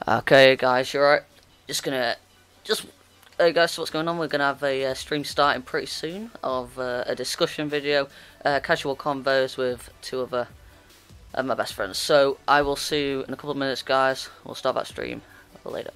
Okay guys, you're right. Hey guys, so what's going on? We're gonna have a stream starting pretty soon of a discussion video, casual convos with two other my best friends. So I will see you in a couple of minutes, guys. We'll start that stream a little later.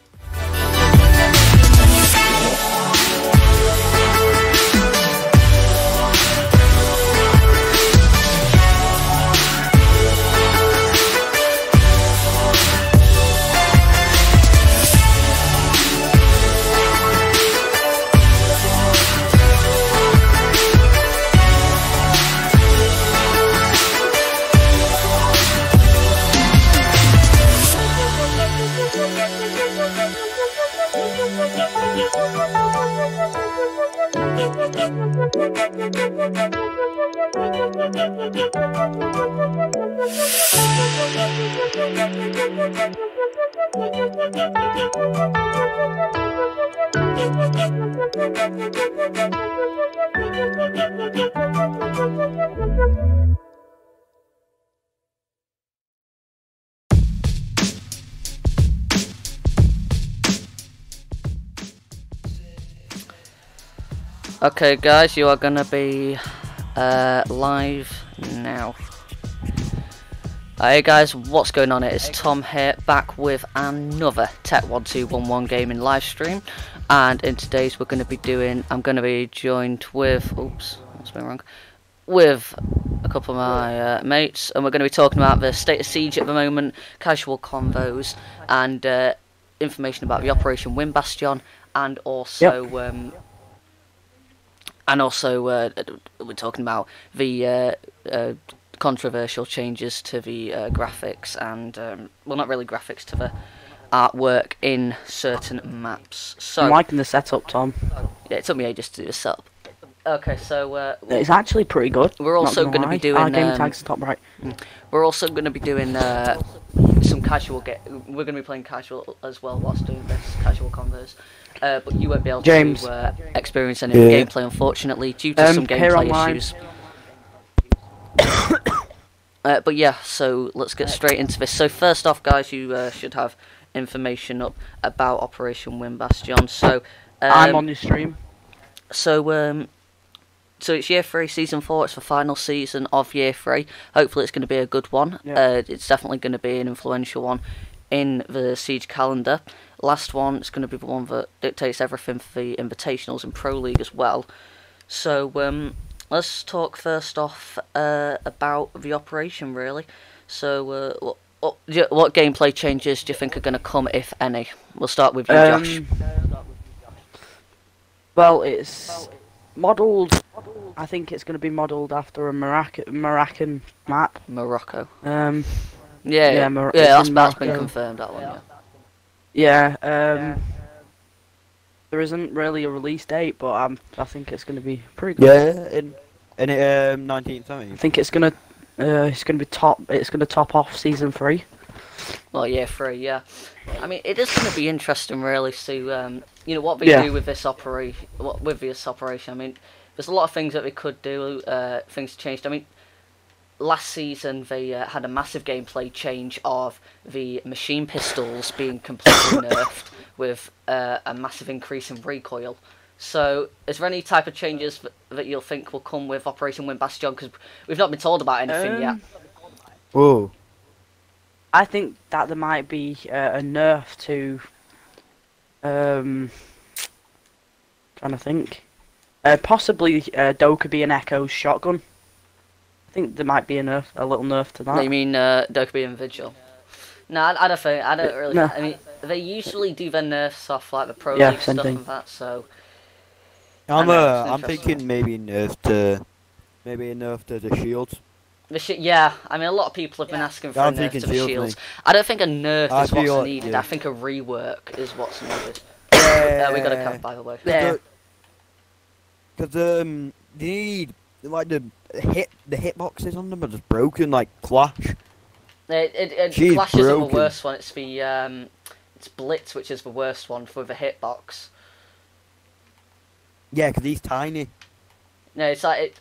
Okay guys, you are gonna be live now. Hey guys, what's going on? It's Tom here, back with another Tech1211 gaming live stream, and in today's I'm gonna be joined with, oops, that's been wrong, with a couple of my mates, and we're gonna be talking about the state of Siege at the moment, casual convos, and information about the Operation Wind Bastion, and also we're talking about the controversial changes to the graphics and, well, not really graphics, to the artwork in certain maps. So I'm liking the setup, Tom. Yeah, it took me ages to do the setup. Okay, so it's actually pretty good. We're also going to be doing game tags top right. We're also going to be doing some casual. We're going to be playing casual as well whilst doing this casual convos. But you won't be able to experience any gameplay, unfortunately, due to some gameplay issues. But yeah, so let's get straight into this. So first off, guys, you should have information up about Operation Wind Bastion. So I'm on this stream. So it's Year 3, Season 4, it's the final season of Year 3. Hopefully it's going to be a good one. Yeah. It's definitely going to be an influential one in the Siege calendar. Last one is going to be the one that dictates everything for the Invitationals and Pro League as well. So let's talk first off about the operation, really. So what gameplay changes do you think are going to come, if any? We'll start with you, Josh. Well, it's modelled. I think it's going to be modelled after a Moroccan map. Morocco. Yeah, that's been confirmed. That one, yeah. Yeah. There isn't really a release date, but I think it's going to be pretty good. Yeah, in 19th, I think it's going to top. It's going to top off season 3. Well, yeah, 3, yeah. I mean, it is going to be interesting, really, to what they do with this operation. I mean, there's a lot of things that they could do. Things changed. I mean, last season they had a massive gameplay change of the machine pistols being completely nerfed with a massive increase in recoil. So, is there any type of changes that you'll think will come with Operation Wind Bastion? Because we've not been told about anything yet. Whoa. I think that there might be a nerf to. Trying to think. Possibly Dokkaebi and Echo's shotgun. I think there might be a little nerf to that. No, you mean Dokkaebi and Vigil? No, I don't think. I don't really. No. I mean, they usually do their nerfs off like the Pro League stuff thing. and that. So I'm thinking maybe a nerf to the shields. Yeah, I mean, a lot of people have been asking for a nerf to the shields. I don't think a nerf is what's needed. I think a rework is what's needed. Yeah. We got a camp, by the way. Yeah. Because you need like the hitboxes on them are just broken, like Clash. Clash isn't the worst one. It's the it's Blitz, which is the worst one for the hitbox. Yeah, because he's tiny. No, it's like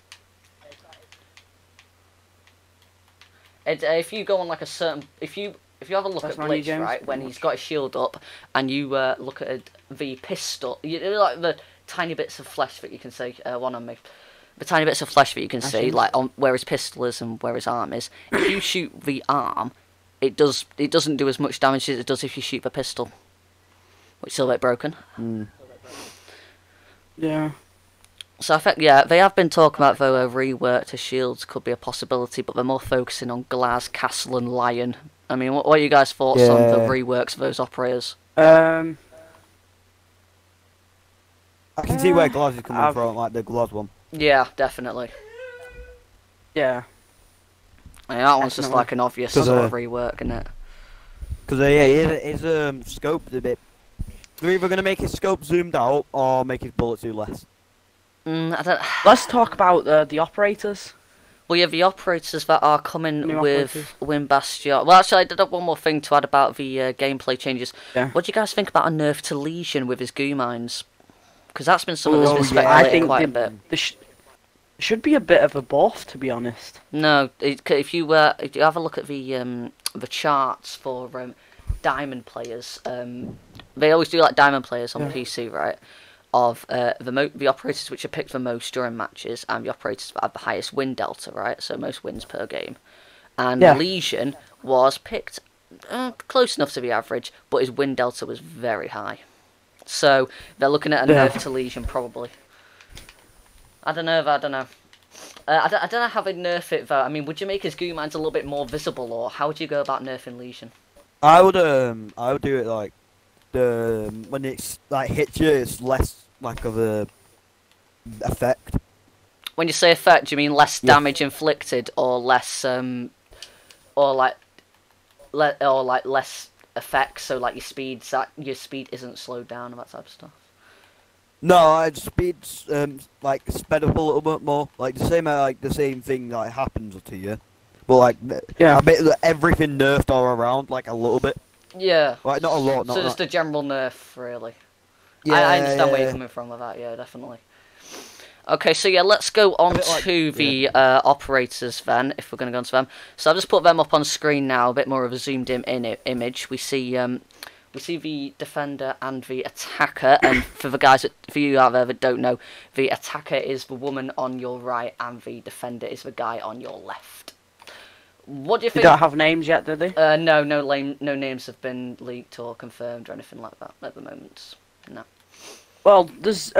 if you go on like a certain if you have a look at Blitz, right, when he's got his shield up, and you look at the pistol, like the tiny bits of flesh that you can see. One on me. The tiny bits of flesh that you can see, like on where his pistol is and where his arm is. If you shoot the arm, it doesn't do as much damage as it does if you shoot the pistol, which is a little bit broken. Yeah. So I think they have been talking about though a rework to shields could be a possibility, but they're more focusing on Glaz, Castle, and Lion. I mean, what are you guys' thoughts on the reworks of those operators? I can see where Glaz is coming from, like the Glaz one. Yeah, definitely. Yeah. I mean, that one's just like an obvious sort of rework, isn't it? Because his scope's a bit. They're either going to make his scope zoomed out or make his bullets do less. I don't. Let's talk about the operators. Well, yeah, the operators that are coming with Wind Bastion. Well, actually, I did have one more thing to add about the gameplay changes. Yeah. What do you guys think about a nerf to Legion with his goo mines? Because that's been something that's been speculated I think quite a bit. Should be a bit of a buff, to be honest. No, if you have a look at the charts for diamond players, they always do like diamond players on PC, right? Of the operators which are picked the most during matches, and the operators that have the highest win delta, right? So most wins per game. And Legion was picked close enough to the average, but his win delta was very high. So they're looking at a nerf to Legion probably. I don't know. I don't know how they nerf it though. I mean, would you make his goo mines a little bit more visible, or how would you go about nerfing Legion? I would do it like when it's like hits you, it's less like of a effect. When you say effect, do you mean less damage inflicted, or less or less effects? So like your speed isn't slowed down and that type of stuff. No, speed's like sped up a little bit more. Like the same thing that happens to you, but like a bit of everything nerfed all around, like a little bit. Yeah. Like not a lot. So just a general nerf, really. Yeah. I understand where you're coming from with that. Yeah, definitely. Okay, so yeah, let's go on to the operators then, if we're going to go on to them. So I've just put them up on screen now, a bit more of a zoomed in image. We see the defender and the attacker, and for you out there that don't know, the attacker is the woman on your right, and the defender is the guy on your left. What do you think? They don't have names yet, do they? No names have been leaked or confirmed or anything like that at the moment. No. Well, there's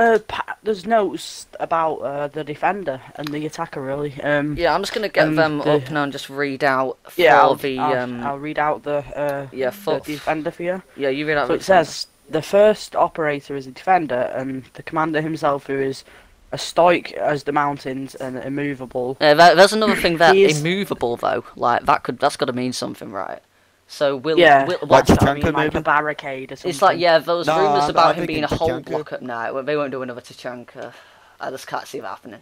notes about the defender and the attacker really. Yeah, I'm just gonna get them up now and just read out for I'll read out the the defender for you. Yeah, you read out. So it says the first operator is a defender, and the commander himself, who is as stoic as the mountains and immovable. Yeah, there's another thing there. Immovable though, like that's got to mean something, right? So what's that mean, like maybe? A barricade or something? It's like, yeah, those rumours about him being a hole blocker. No, they won't do another Tachanka. I just can't see that happening.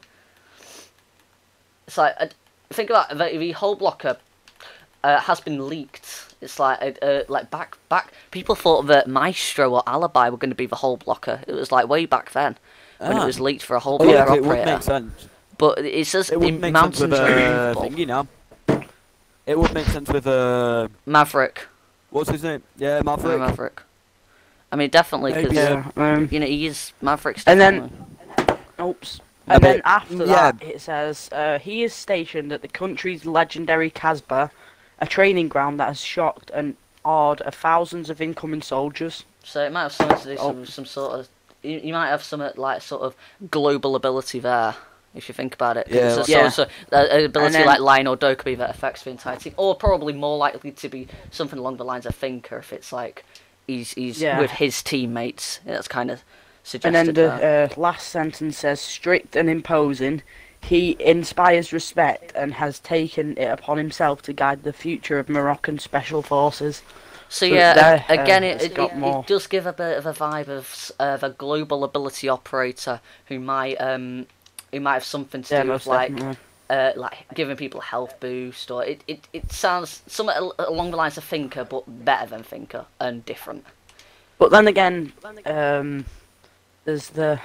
It's like, think about it, the hole blocker has been leaked. It's like back. People thought that Maestro or Alibi were going to be the hole blocker. It was like way back then when it was leaked for a hole blocker operator. It would make sense. But it says in mountains are removable. It would make sense with Maverick. What's his name? Yeah, Maverick. Maverick. I mean, definitely because you know he is Maverick's. And then, and then after that, it says he is stationed at the country's legendary Casbah, a training ground that has shocked and awed thousands of incoming soldiers. So it might have something to do with some sort of. You might have some like sort of global ability there. If you think about it, it's an ability like Lionel Dokubi that affects the entire team, or probably more likely to be something along the lines of Thinker, if it's like he's with his teammates. That's kind of suggested. And then the last sentence says, "Strict and imposing, he inspires respect and has taken it upon himself to guide the future of Moroccan special forces." So yeah, again, it does give a bit of a vibe of a global ability operator who might have something to do with like giving people a health boost, or it sounds somewhat along the lines of Thinker, but better than Thinker and different. But then again, there's the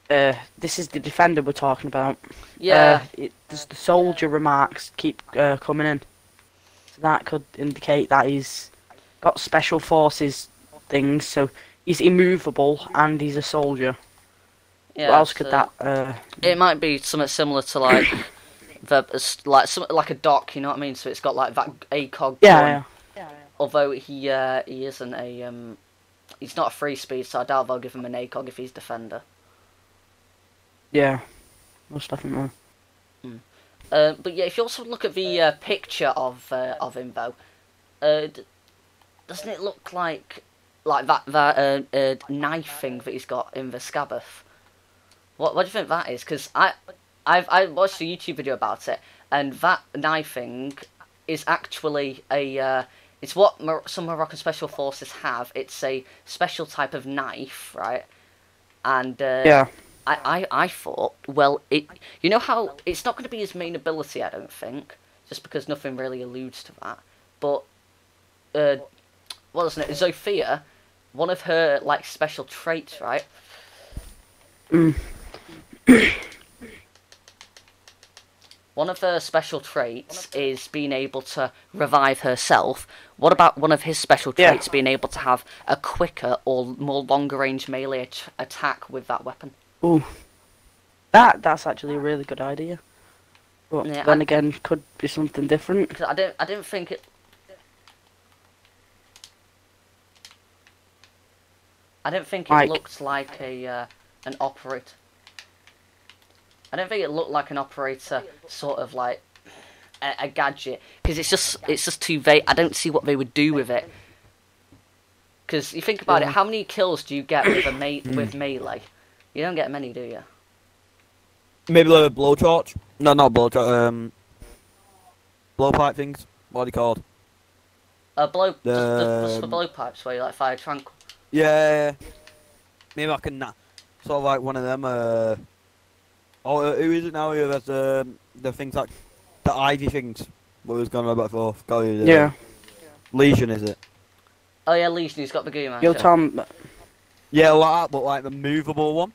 this is the defender we're talking about. Yeah. There's the soldier remarks keep coming in, so that could indicate that he's got special forces things. So he's immovable and he's a soldier. Yeah, what else could that? It might be something similar to like like a dock, you know what I mean? So it's got like that ACOG. Yeah. Although he isn't he's not a free speed, so I doubt they'll give him an ACOG if he's defender. Yeah, most definitely. But yeah, if you also look at the picture of him though, doesn't it look like that knife thing that he's got in the scabbard? What do you think that is? Because I watched a YouTube video about it, and that knife thing is actually it's what some Moroccan special forces have. It's a special type of knife, right? And I thought, well, you know how it's not going to be his main ability, I don't think, just because nothing really alludes to that. But what isn't it? Zofia, one of her like special traits, right? One of her special traits is being able to revive herself. What about one of his special traits being able to have a quicker or more longer range melee attack with that weapon? Ooh, that's actually a really good idea. But then again, could be something different. I didn't think it. I didn't think it looked like an operator. I don't think it looked like an operator, sort of like a gadget, because it's just too vague. I don't see what they would do with it. Because you think about it, how many kills do you get with with melee? You don't get many, do you? Maybe the blowtorch? No, not blowtorch. Blowpipe things. What are they called? Just the blowpipes where you like fire tranquil. Yeah. Maybe I can sort of like one of them. Who is it now? Who has the things like the ivy things? What was going on about before? Legion, is it? Oh yeah, Legion. He's got the Goo Man. Yo, Tom. Yeah, like that, but like the movable one.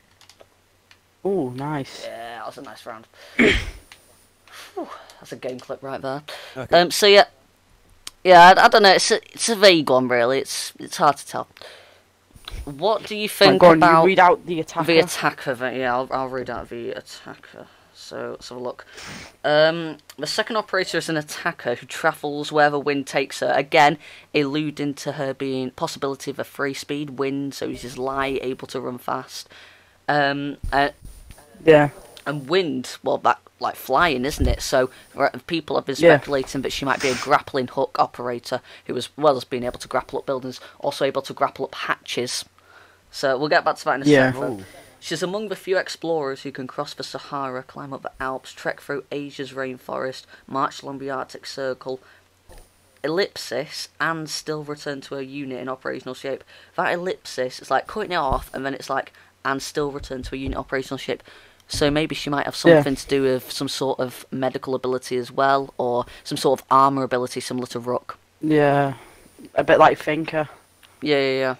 Oh, nice. Yeah, that was a nice round. That's a game clip right there. Okay. So yeah, I don't know. It's a vague one, really. It's hard to tell. What do you think about? You read out the attacker. The attacker. Yeah, I'll read out the attacker. So let's have a look. The second operator is an attacker who travels wherever wind takes her. Again, alluding to her being possibility of a free speed wind, so he's just light, able to run fast. Yeah. And wind, well, that like flying, isn't it? So people have been speculating that she might be a grappling hook operator who, as well as being able to grapple up buildings, also able to grapple up hatches. So we'll get back to that in a second. She's among the few explorers who can cross the Sahara, climb up the Alps, trek through Asia's rainforest, march along the Arctic Circle, ellipsis, and still return to her unit in operational shape. That ellipsis is like cutting it off, and then it's like, and still return to a unit operational shape. So maybe she might have something to do with some sort of medical ability as well, or some sort of armour ability similar to Rook. Yeah, a bit like Thinker. Yeah.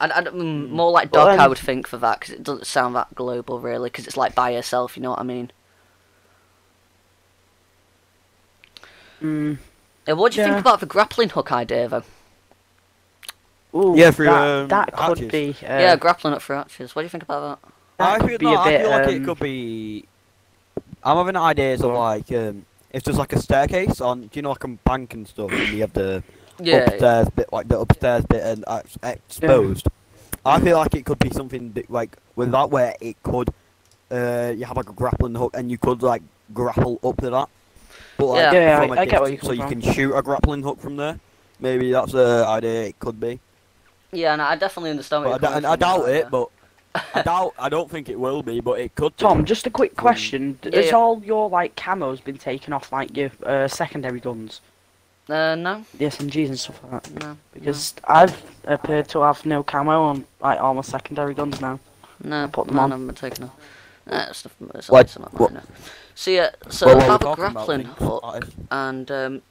And more like Doc, I would think, for that, because it doesn't sound that global, really, because it's like by herself, you know what I mean? What do you think about the grappling hook idea, though? Ooh, yeah, for that could hatches. be... yeah, grappling hook for hatches. What do you think about that? I feel like it could be... I'm having ideas of, like, it's just like a staircase on, you know, like a bank and stuff, and you have the... upstairs bit, like the upstairs bit, and exposed. I feel like it could be something that, like with that, where it could, you have like a grappling hook, and you could like grapple up to that. But like, I get what you so you can shoot a grappling hook from there. Maybe that's the idea. It could be. Yeah, no, I definitely understand. What I doubt it, but I don't think it will be, but it could. Tom, just a quick question: has all your like camos been taken off like your secondary guns? No. The SMGs and stuff like that. No. Because I've appeared to have no camo on like all my secondary guns now. No, put them on. I haven't taken off. What? So yeah, so have a grappling hook, and so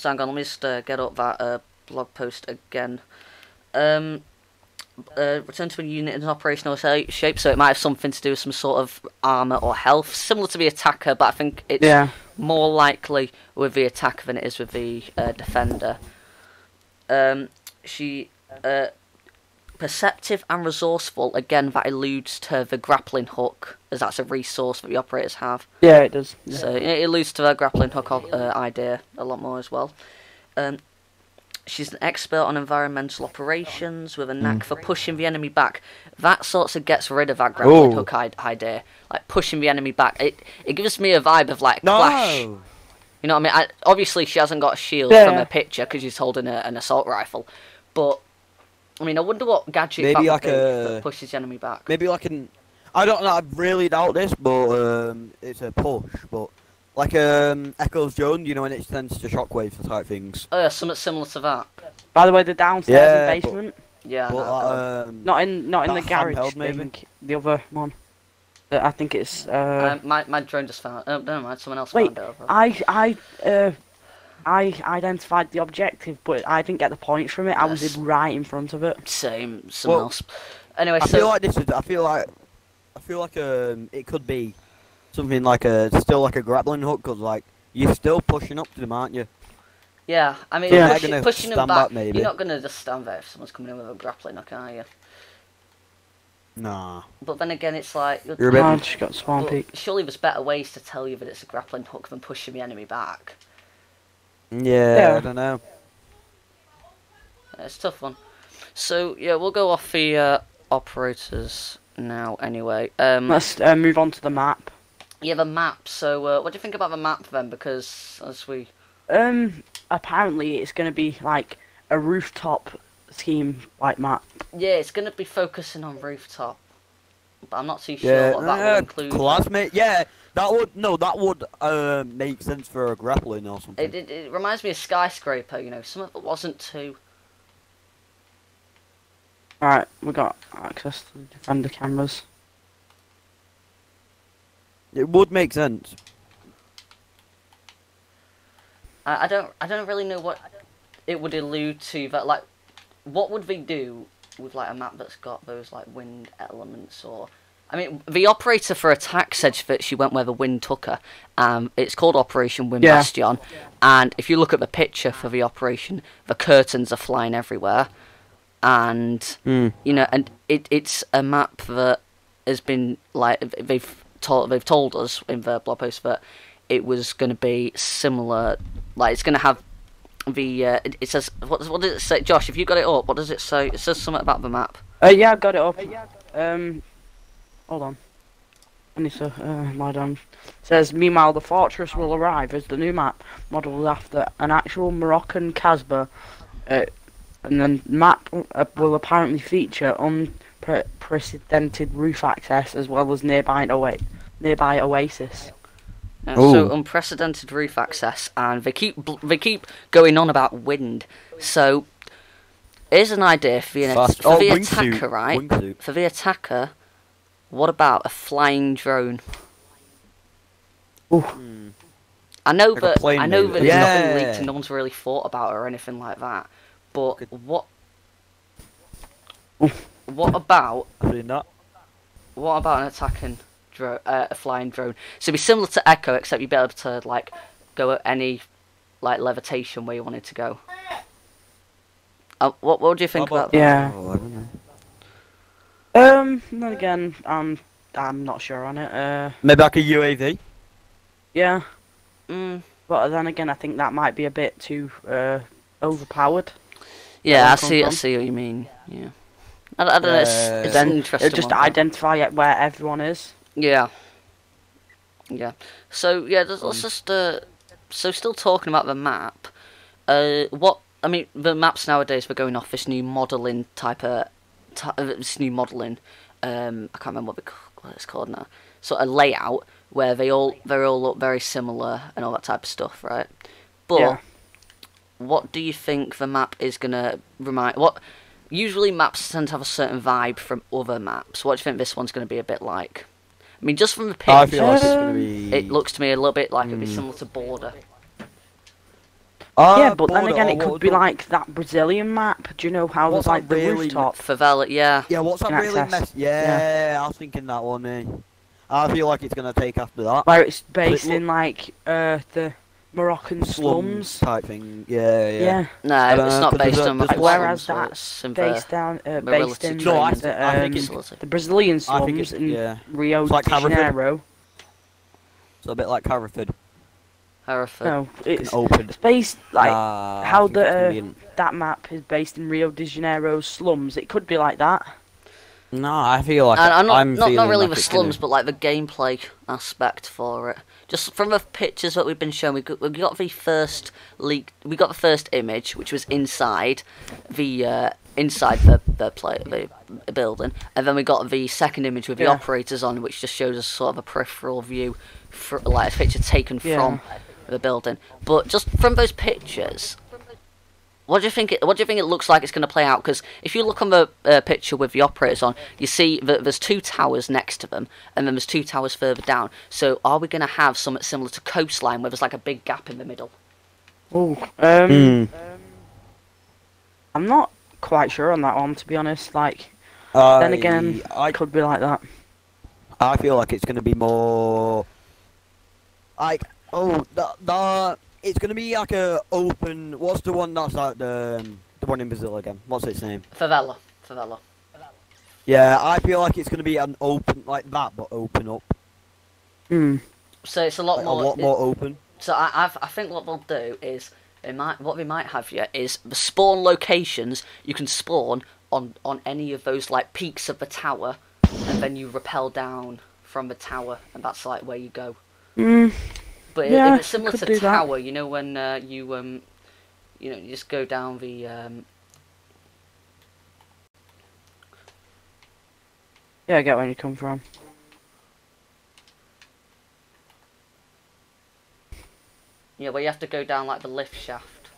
hang on, let me just get up that blog post again. Return to a unit in operational shape, so it might have something to do with some sort of armour or health, similar to the attacker, but I think it's more likely with the attacker than it is with the defender. She perceptive and resourceful, again that alludes to the grappling hook, as that's a resource that the operators have. Yeah, it does. Yeah. So it alludes to the grappling hook idea a lot more as well. She's an expert on environmental operations with a knack for pushing the enemy back. That sort of gets rid of that grappling hook idea, like pushing the enemy back. It gives me a vibe of like Clash. You know what I mean? Obviously, she hasn't got a shield from her picture because she's holding an assault rifle. But I mean, I wonder what gadget that pushes the enemy back. Maybe like an. I don't know. I really doubt this, but it's a push. But like Echo's drone, you know, when it sends to shockwaves type things. Oh, yeah, something similar to that. By the way, the downstairs and basement. Yeah. But, not in the garage. Maybe. The other one. I think it's. My drone just found. Oh, never mind. Someone else found it. I identified the objective, but I didn't get the points from it. I was right in front of it. Same. Someone else. Anyway, I feel like this is. I feel like it could be something like still like a grappling hook, because like you're still pushing up to them, aren't you? Yeah, I mean, pushing them back. You're not gonna just stand there if someone's coming in with a grappling hook, are you? Nah. But then again, it's like just got spawn peek. Surely there's better ways to tell you that it's a grappling hook than pushing the enemy back. Yeah, I don't know. It's a tough one. So yeah, we'll go off the operators now. Anyway, let's move on to the map. Yeah, the map. So what do you think about the map then? Because as we apparently it's going to be like a rooftop scheme like map. Yeah, it's going to be focusing on rooftop, but I'm not too sure what that will include. Classmate, yeah, that would make sense for a grappling or something. It reminds me of Skyscraper, you know, something that wasn't too. Alright, we got access to the defender cameras. It would make sense. I don't really know what it would allude to. That like, what would they do with like a map that's got those like wind elements? Or I mean, the operator for attack said that she went where the wind took her. It's called Operation Wind Bastion, and if you look at the picture for the operation, the curtains are flying everywhere, and you know, and it's a map that has been like they've told us in the blog post that it was going to be similar. Like it's going to have the it says what does it say? Josh, if you got it up, what does it say? It says something about the map. Yeah, I've got it up. Hold on. I need to lie down. It says, meanwhile, the fortress will arrive as the new map modelled after an actual Moroccan Casbah, and the map will apparently feature unprecedented roof access as well as nearby oasis. So unprecedented roof access, and they keep going on about wind. So here's an idea for the attacker, right? Wingsuit. For the attacker, what about a flying drone? Ooh. I know Like that a plane, it's maybe. nothing leaked and no one's really thought about it or anything like that. But what about I've seen that. an attacking drone, a flying drone? So it'd be similar to Echo, except you'd be able to like go at any like levitation where you wanted to go. What do you think about that? Yeah. Oh, I don't know. Then again, I'm not sure on it. Maybe like a UAV. Yeah. Mm. But then again, I think that might be a bit too overpowered. Yeah, I Where see what you mean. Yeah. I don't know. It's an interesting. It'll just one, identify where everyone is. Yeah. Yeah. So yeah, let's just so still talking about the map. I mean, the maps nowadays we're going off this new modelling this new modelling. I can't remember what it's called now. Sort of layout where they all look very similar and all that type of stuff, right? But Yeah. what do you think the map is gonna remind? What usually maps tend to have a certain vibe from other maps. What do you think this one's gonna be a bit like? I mean, just from the I picture, feel like it's gonna be. it looks to me a little bit like it'd be similar to Border. Yeah, but then Border, again, or it could be like that Brazilian map. Do you know how What's there's like that the really rooftop? Favela, yeah. Yeah, what's that Can really access. mess? Yeah, I was thinking that one. I feel like it's gonna take after that. Where it's based look- in like the Moroccan slums. type thing. Yeah. Yeah. No, it's not 'cause based there's on a- Moroccan whereas slums, that's it's in based the down based relative in No, I training think it's- facility. the Brazilian I think slums it's in yeah. Rio It's like de Hereford. Janeiro. So a bit like Hereford. Hereford. No, it's Open. based like I how think it's gonna be that map is based in Rio de Janeiro slums. It could be like that. No, I feel like And I'm I'm not feeling really like the it's slums, gonna- but like the gameplay aspect for it. Just from the pictures that we've been shown, we got the first leak. We got the first image, which was inside the building, and then we got the second image with the Yeah. operators on, which just shows us sort of a peripheral view, like a picture taken Yeah. from the building. But just from those pictures, what do you think? What do you think it looks like it's going to play out? Because if you look on the picture with the operators on, you see that there's two towers next to them, and then there's two towers further down. So are we going to have something similar to Coastline, where there's like a big gap in the middle? Oh, I'm not quite sure on that one, to be honest. Like, then again, I it could be like that. feel like it's gonna be more like it's gonna be like a open. What's the one that's like the one in Brazil again? What's its name? Favela. Yeah, I feel like it's gonna be an open like that, but open up. Hmm. So it's a lot Like, more. a lot more open. So I think what they'll do is what they might have here is the spawn locations. You can spawn on any of those like peaks of the tower, and then you rappel down from the tower, and that's like where you go. Hmm. But Yeah, if it's similar could to do that. tower, you know when you just go down the Yeah, I get where you come from. where you have to go down like the lift shaft.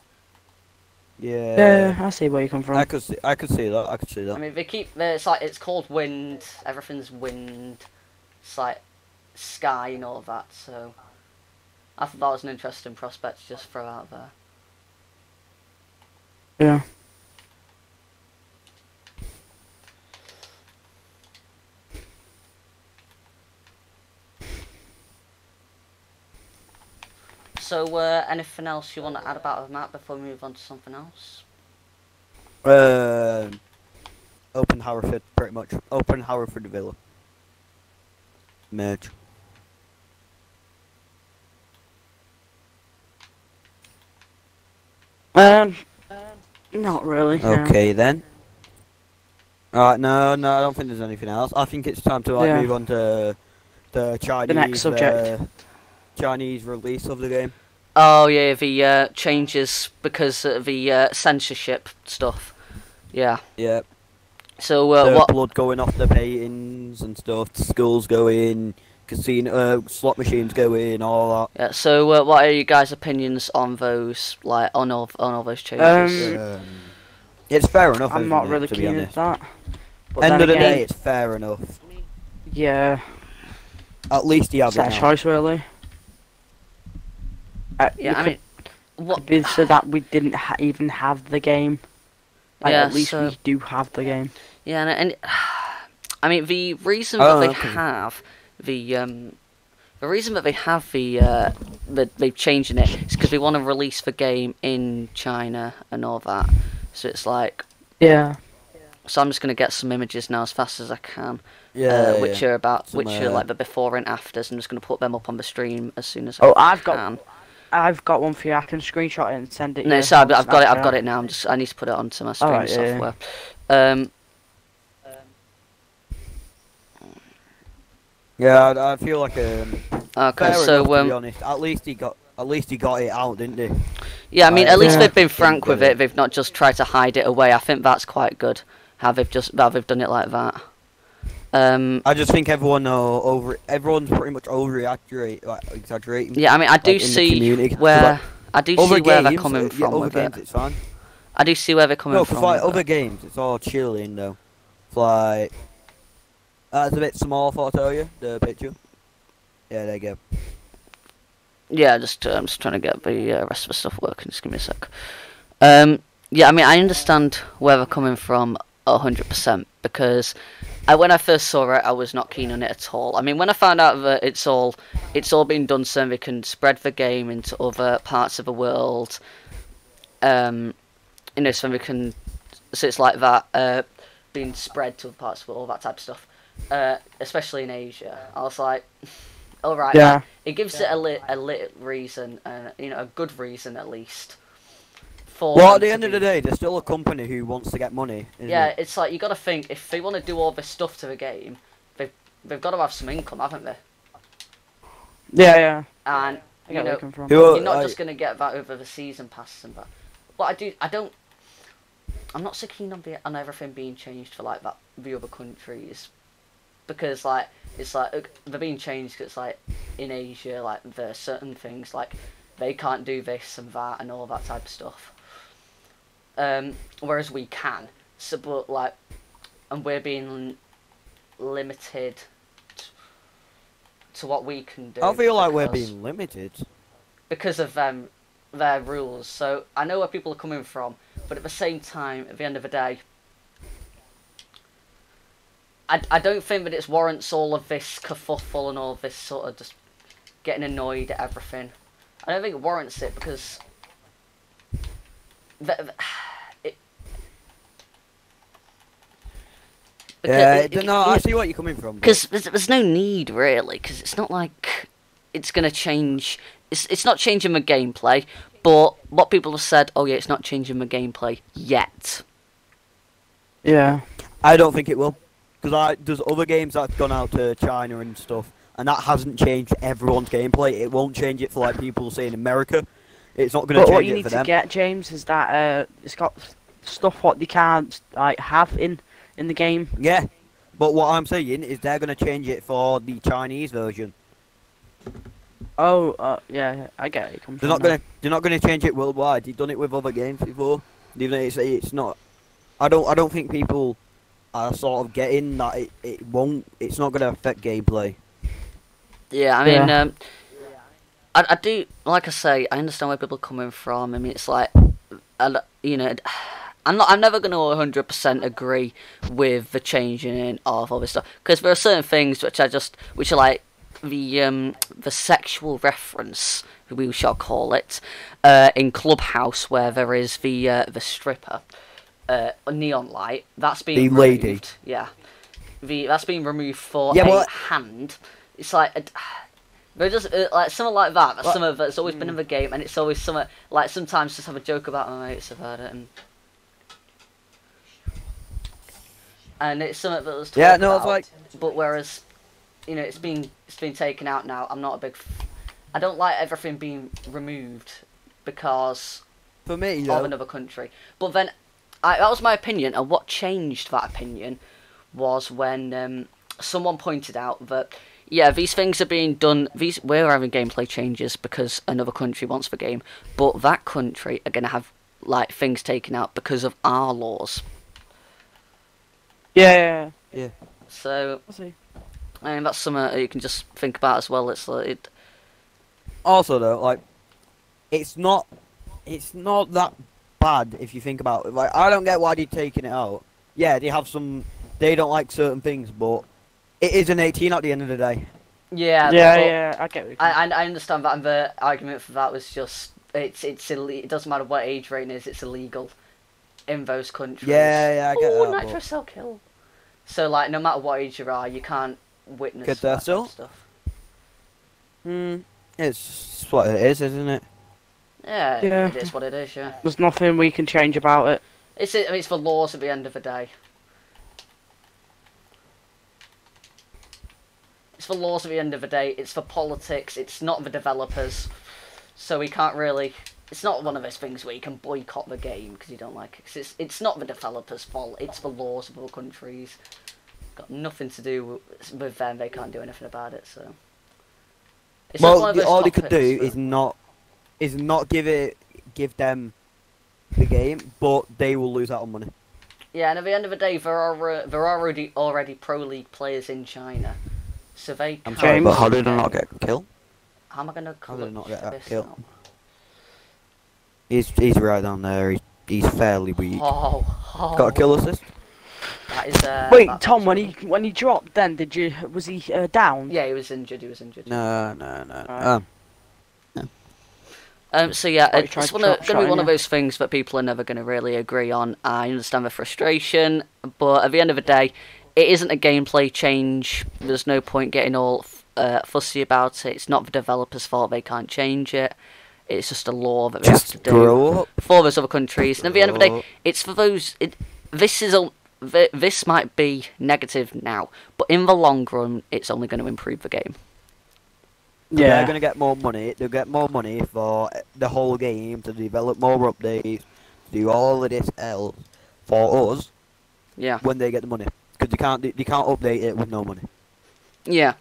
Yeah, I see where you come from. I could see that. I could see I that. mean, it's called wind. Everything's wind. It's like sky and all of that. So I thought that was an interesting prospect to just throw out there. Yeah. So anything else you want to add about the map before we move on to something else? Open Hereford, pretty much. Open Hereford Villa. Merge. Not really. No. Okay then. Alright, no, I don't think there's anything else. I think it's time to move on to the Chinese. The next subject. Chinese release of the game. Oh yeah, the changes because of the censorship stuff. Yeah. Yeah. So the what? Blood going off the paintings and stuff. Schools going, casino, slot machines going, all that. Yeah. So what are you guys' opinions on those, like on all those changes? It's fair enough. I'm not really keen with that. But End of the again, day, it's fair enough. Yeah. At least you have Set it a now. choice, really. Yeah, I mean, what? So that we didn't even have the game. Like, Yeah, at least so- we do have the game. Yeah, and I mean the reason that they have the reason that they have they've changing it is because they want to release the game in China and all that. So it's like, Yeah. so I'm just gonna get some images now as fast as I can. Yeah, which are Some, like the before and afters. I'm just gonna put them up on the stream as soon as Oh, I I've can. got one for you. I can screenshot it and send it. No, sorry, I've got it now. I need to put it onto my stream Alright, yeah, software. Yeah, I feel like Okay, fair so enough, to be honest. At least he got it out, didn't he? yeah, I mean, at least Yeah. they've been frank with it. They've not just tried to hide it away. I think that's quite good. How they've done it like that. I just think everyone's pretty much exaggerating. Yeah, I mean, I do in the see community. where they're coming yeah, from other with games, it. it's fine. I do see where they're coming No, from. because like with other it. games, it's all chilling though. It's like it's a bit small for I tell you the picture. Yeah, there you go. Yeah, I'm just trying to get the rest of the stuff working. Just give me a sec. Yeah, I mean, I understand where they're coming from 100% because when I first saw it, I was not keen on it at all. I mean, when I found out that it's all being done so they can spread the game into other parts of the world, so it's like that being spread to other parts of the world, all that type of stuff, especially in Asia. I was like, all right, Yeah. it gives it a lit reason, a good reason at least. For Well, them at the to end of be- the day, there's still a company who wants to get money. Isn't Yeah, it? it's like you got to think if they want to do all this stuff to the game, they've got to have some income, haven't they? Yeah. And I get where you come from. you're not just going to get that over the season passes and that. But I'm not so keen on everything being changed for like that the other countries, because like it's like they're being changed 'cause it's like in Asia like there are certain things like they can't do this and that and all that type of stuff. Whereas we can. So, but like, and we're being limited to what we can do. I feel like we're because- being limited. because of their rules. So I know where people are coming from, but at the same time, at the end of the day, I don't think that it warrants all of this kerfuffle and all of this sort of just getting annoyed at everything. I don't think it warrants it because I see what you're coming from. but- because there's no need really, because it's not like it's gonna change. It's not changing the gameplay, but what people have said, oh yeah, it's not changing the gameplay yet. Yeah. I don't think it will, because there's other games that's gone out to China and stuff, and that hasn't changed everyone's gameplay. It won't change it for like people say in America. It's not going to But what change you it need for to them. get, James, is that it's got stuff what they can't like have in the game. Yeah, but what I'm saying is they're going to change it for the Chinese version. Oh, yeah, I get it. They're not going to change it worldwide. They've done it with other games before. Even though it's not. I don't think people are sort of getting that it won't. It's not going to affect gameplay. Yeah, I mean, Yeah. I do, like I say, I understand where people are coming from. I mean, it's like, I'm never going to 100% agree with the changing in of all this stuff, because there are certain things which are like the sexual reference, we shall call it, in Clubhouse, where there is the stripper, neon light, that's been The removed. lady. Yeah. That's been removed for Yeah, a well- hand. It's like, But just like something like that. That's something that's always been in the game, and it's always something like sometimes just have a joke about my mates about it, and it's something that was talked about. It's like. But whereas, you know, it's been taken out now. I'm not a big. I don't like everything being removed because For me, of another country. But then, that was my opinion, and what changed that opinion was when someone pointed out that. Yeah, these things are being done. We're having gameplay changes because another country wants the game, but that country are going to have like things taken out because of our laws. Yeah. So, I see. I mean, that's something you can just think about as well. It's like Also, though, like, it's not that bad if you think about it. Like, I don't get why they're taking it out. Yeah, they don't like certain things, but. It is an 18 at the end of the day. Yeah, I get it. I understand that, and the argument for that was just it doesn't matter what age rating is, it's illegal in those countries. Yeah, I get that. Nitro Cell kill. So like, no matter what age you are, you can't witness Get that that kind of still? stuff. It's what it is, isn't it? Yeah, Yeah. it is what it is. Yeah, There's nothing we can change about it. it's the laws at the end of the day. It's for laws at the end of the day. It's for politics. It's not the developers. So we can't really. It's not one of those things where you can boycott the game because you don't like it. 'Cause it's not the developers' fault. It's the laws of other countries. Got nothing to do with them. They can't do anything about it. So. It's just one of those all they could do topics is not give them the game, but they will lose out on money. Yeah, and at the end of the day, there are already pro league players in China. So they I'm can't- sorry, but how did I not get killed? How am I gonna How did I not get that this kill? now? He's right down there. He's fairly weak. Oh, Got a kill assist. That is, Wait, that- Tom, when he dropped, then was he down? Yeah, he was injured. No. So yeah, Oh, you tried it's to going shot to be him, one of yeah. those things that people are never going to really agree on. I understand the frustration, but at the end of the day, it isn't a gameplay change. There's no point getting all fussy about it. It's not the developers' fault; they can't change it. It's just a law that they have to do grow up. for those other countries. And at the end of the Grow day, up. it's for those. This might be negative now, but in the long run, it's only going to improve the game. They're going to get more money. They'll get more money for the whole game to develop more updates, do all of this else for us. Yeah. When they get the money, because they can't update it with no money. Yeah.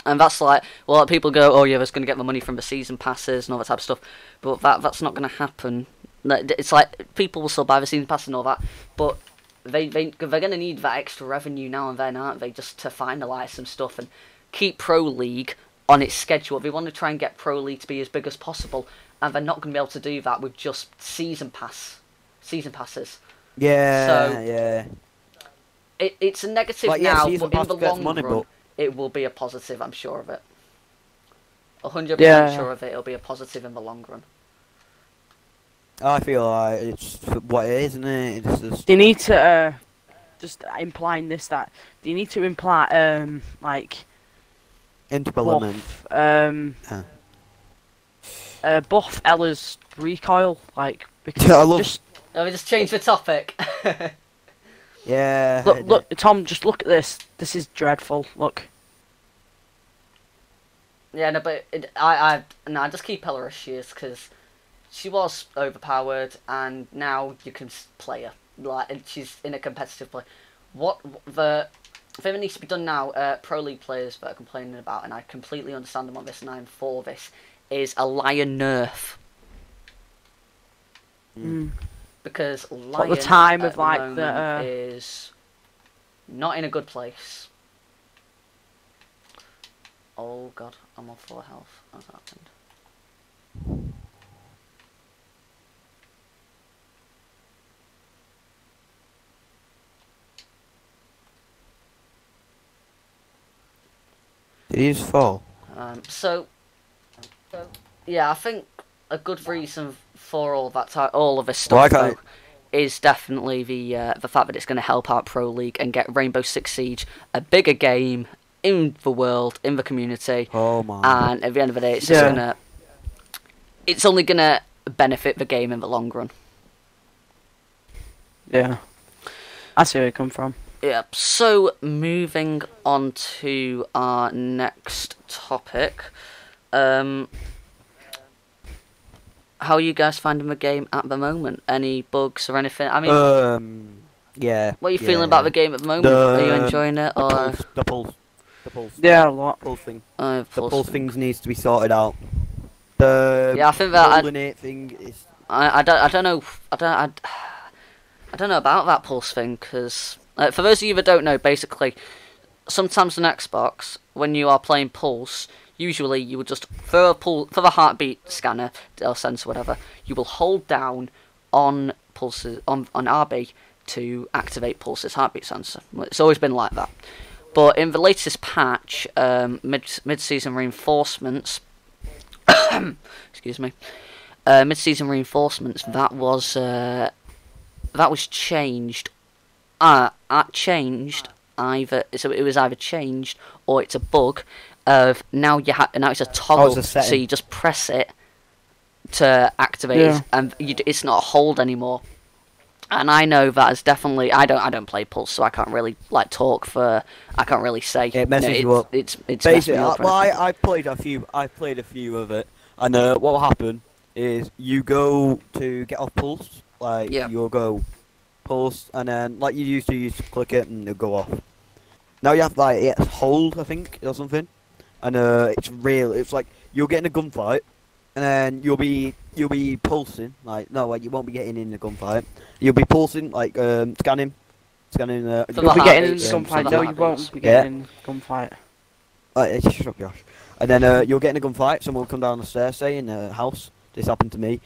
And that's like, well, people go, oh yeah, they're going to get the money from the season passes and all that type of stuff, but that's not going to happen. It's like people will still buy the season pass and all that, but they're going to need that extra revenue now and then, aren't they? Just to finalise some stuff and keep Pro League on its schedule. They want to try and get Pro League to be as big as possible, and they're not going to be able to do that with just season passes. Yeah, So- yeah. It's a negative Like, yeah, now, season but in pass the gets long money, run, but- it will be a positive. I'm sure of it. 100% Yeah. sure of it. It'll be a positive in the long run. I feel like it's what it is, isn't it? It's just They need to just implying this that they need to imply like interpolament. buff Ella's recoil like because Yeah, I love- just Let me just change the topic. Yeah. look Tom, just look at this. This is dreadful. Look. Yeah, no, but I just keep Ella as she is because she was overpowered, and now you can play her and she's in a competitive play. What the thing that needs to be done now, Pro League players that are complaining about, and I completely understand them on this, and I'm for this, is a Lion nerf. Because Lion the time at of, like, moment the, is not in a good place. Oh god, I'm on 4 health. What's happened? Did he just fall? So yeah, I think a good reason for all of this stuff though, is definitely the fact that it's going to help out Pro League and get Rainbow Six Siege a bigger game in the world, in the community. Oh my. And at the end of the day, it's just it's only gonna benefit the game in the long run. Yeah. I see where you come from. Yep. So moving on to our next topic. How are you guys finding the game at the moment? Any bugs or anything? I mean, yeah. What are you feeling about the game at the moment? Are you enjoying it or the pulse? Yeah, a lot. Pulse thing. The pulse things needs to be sorted out. I think that golden thing is. I don't know. I don't know about that pulse thing because for those of you that don't know, basically, sometimes on Xbox when you are playing pulse, usually you would just for the heartbeat scanner or sensor, whatever, you will hold down on pulses on RB to activate pulse's heartbeat sensor. It's always been like that. But in the latest patch, mid-season reinforcements, excuse me, mid-season reinforcements, that was changed. Changed either, so it was either changed or it's a bug. Of now now it's a toggle, so you just press it to activate it, and it's not a hold anymore. And I know that is definitely. I don't play Pulse, so I can't really talk for. I can't really say. It messes you up. It's basically. I played a few. I played a few of it, and what will happen is you go to get off Pulse, you'll go Pulse, and then you used to click it and it'll go off. Now you have hold, I think, or something, and it's real. It's like you'll get in a gunfight, and then you'll be pulsing. You won't be getting in a gunfight. You'll be pulsing, scanning. You'll be getting in a gunfight. No, you won't be getting in a gunfight. Shut up, Josh. And then you'll get in a gunfight. Someone will come down the stairs, say in a house. This happened to me.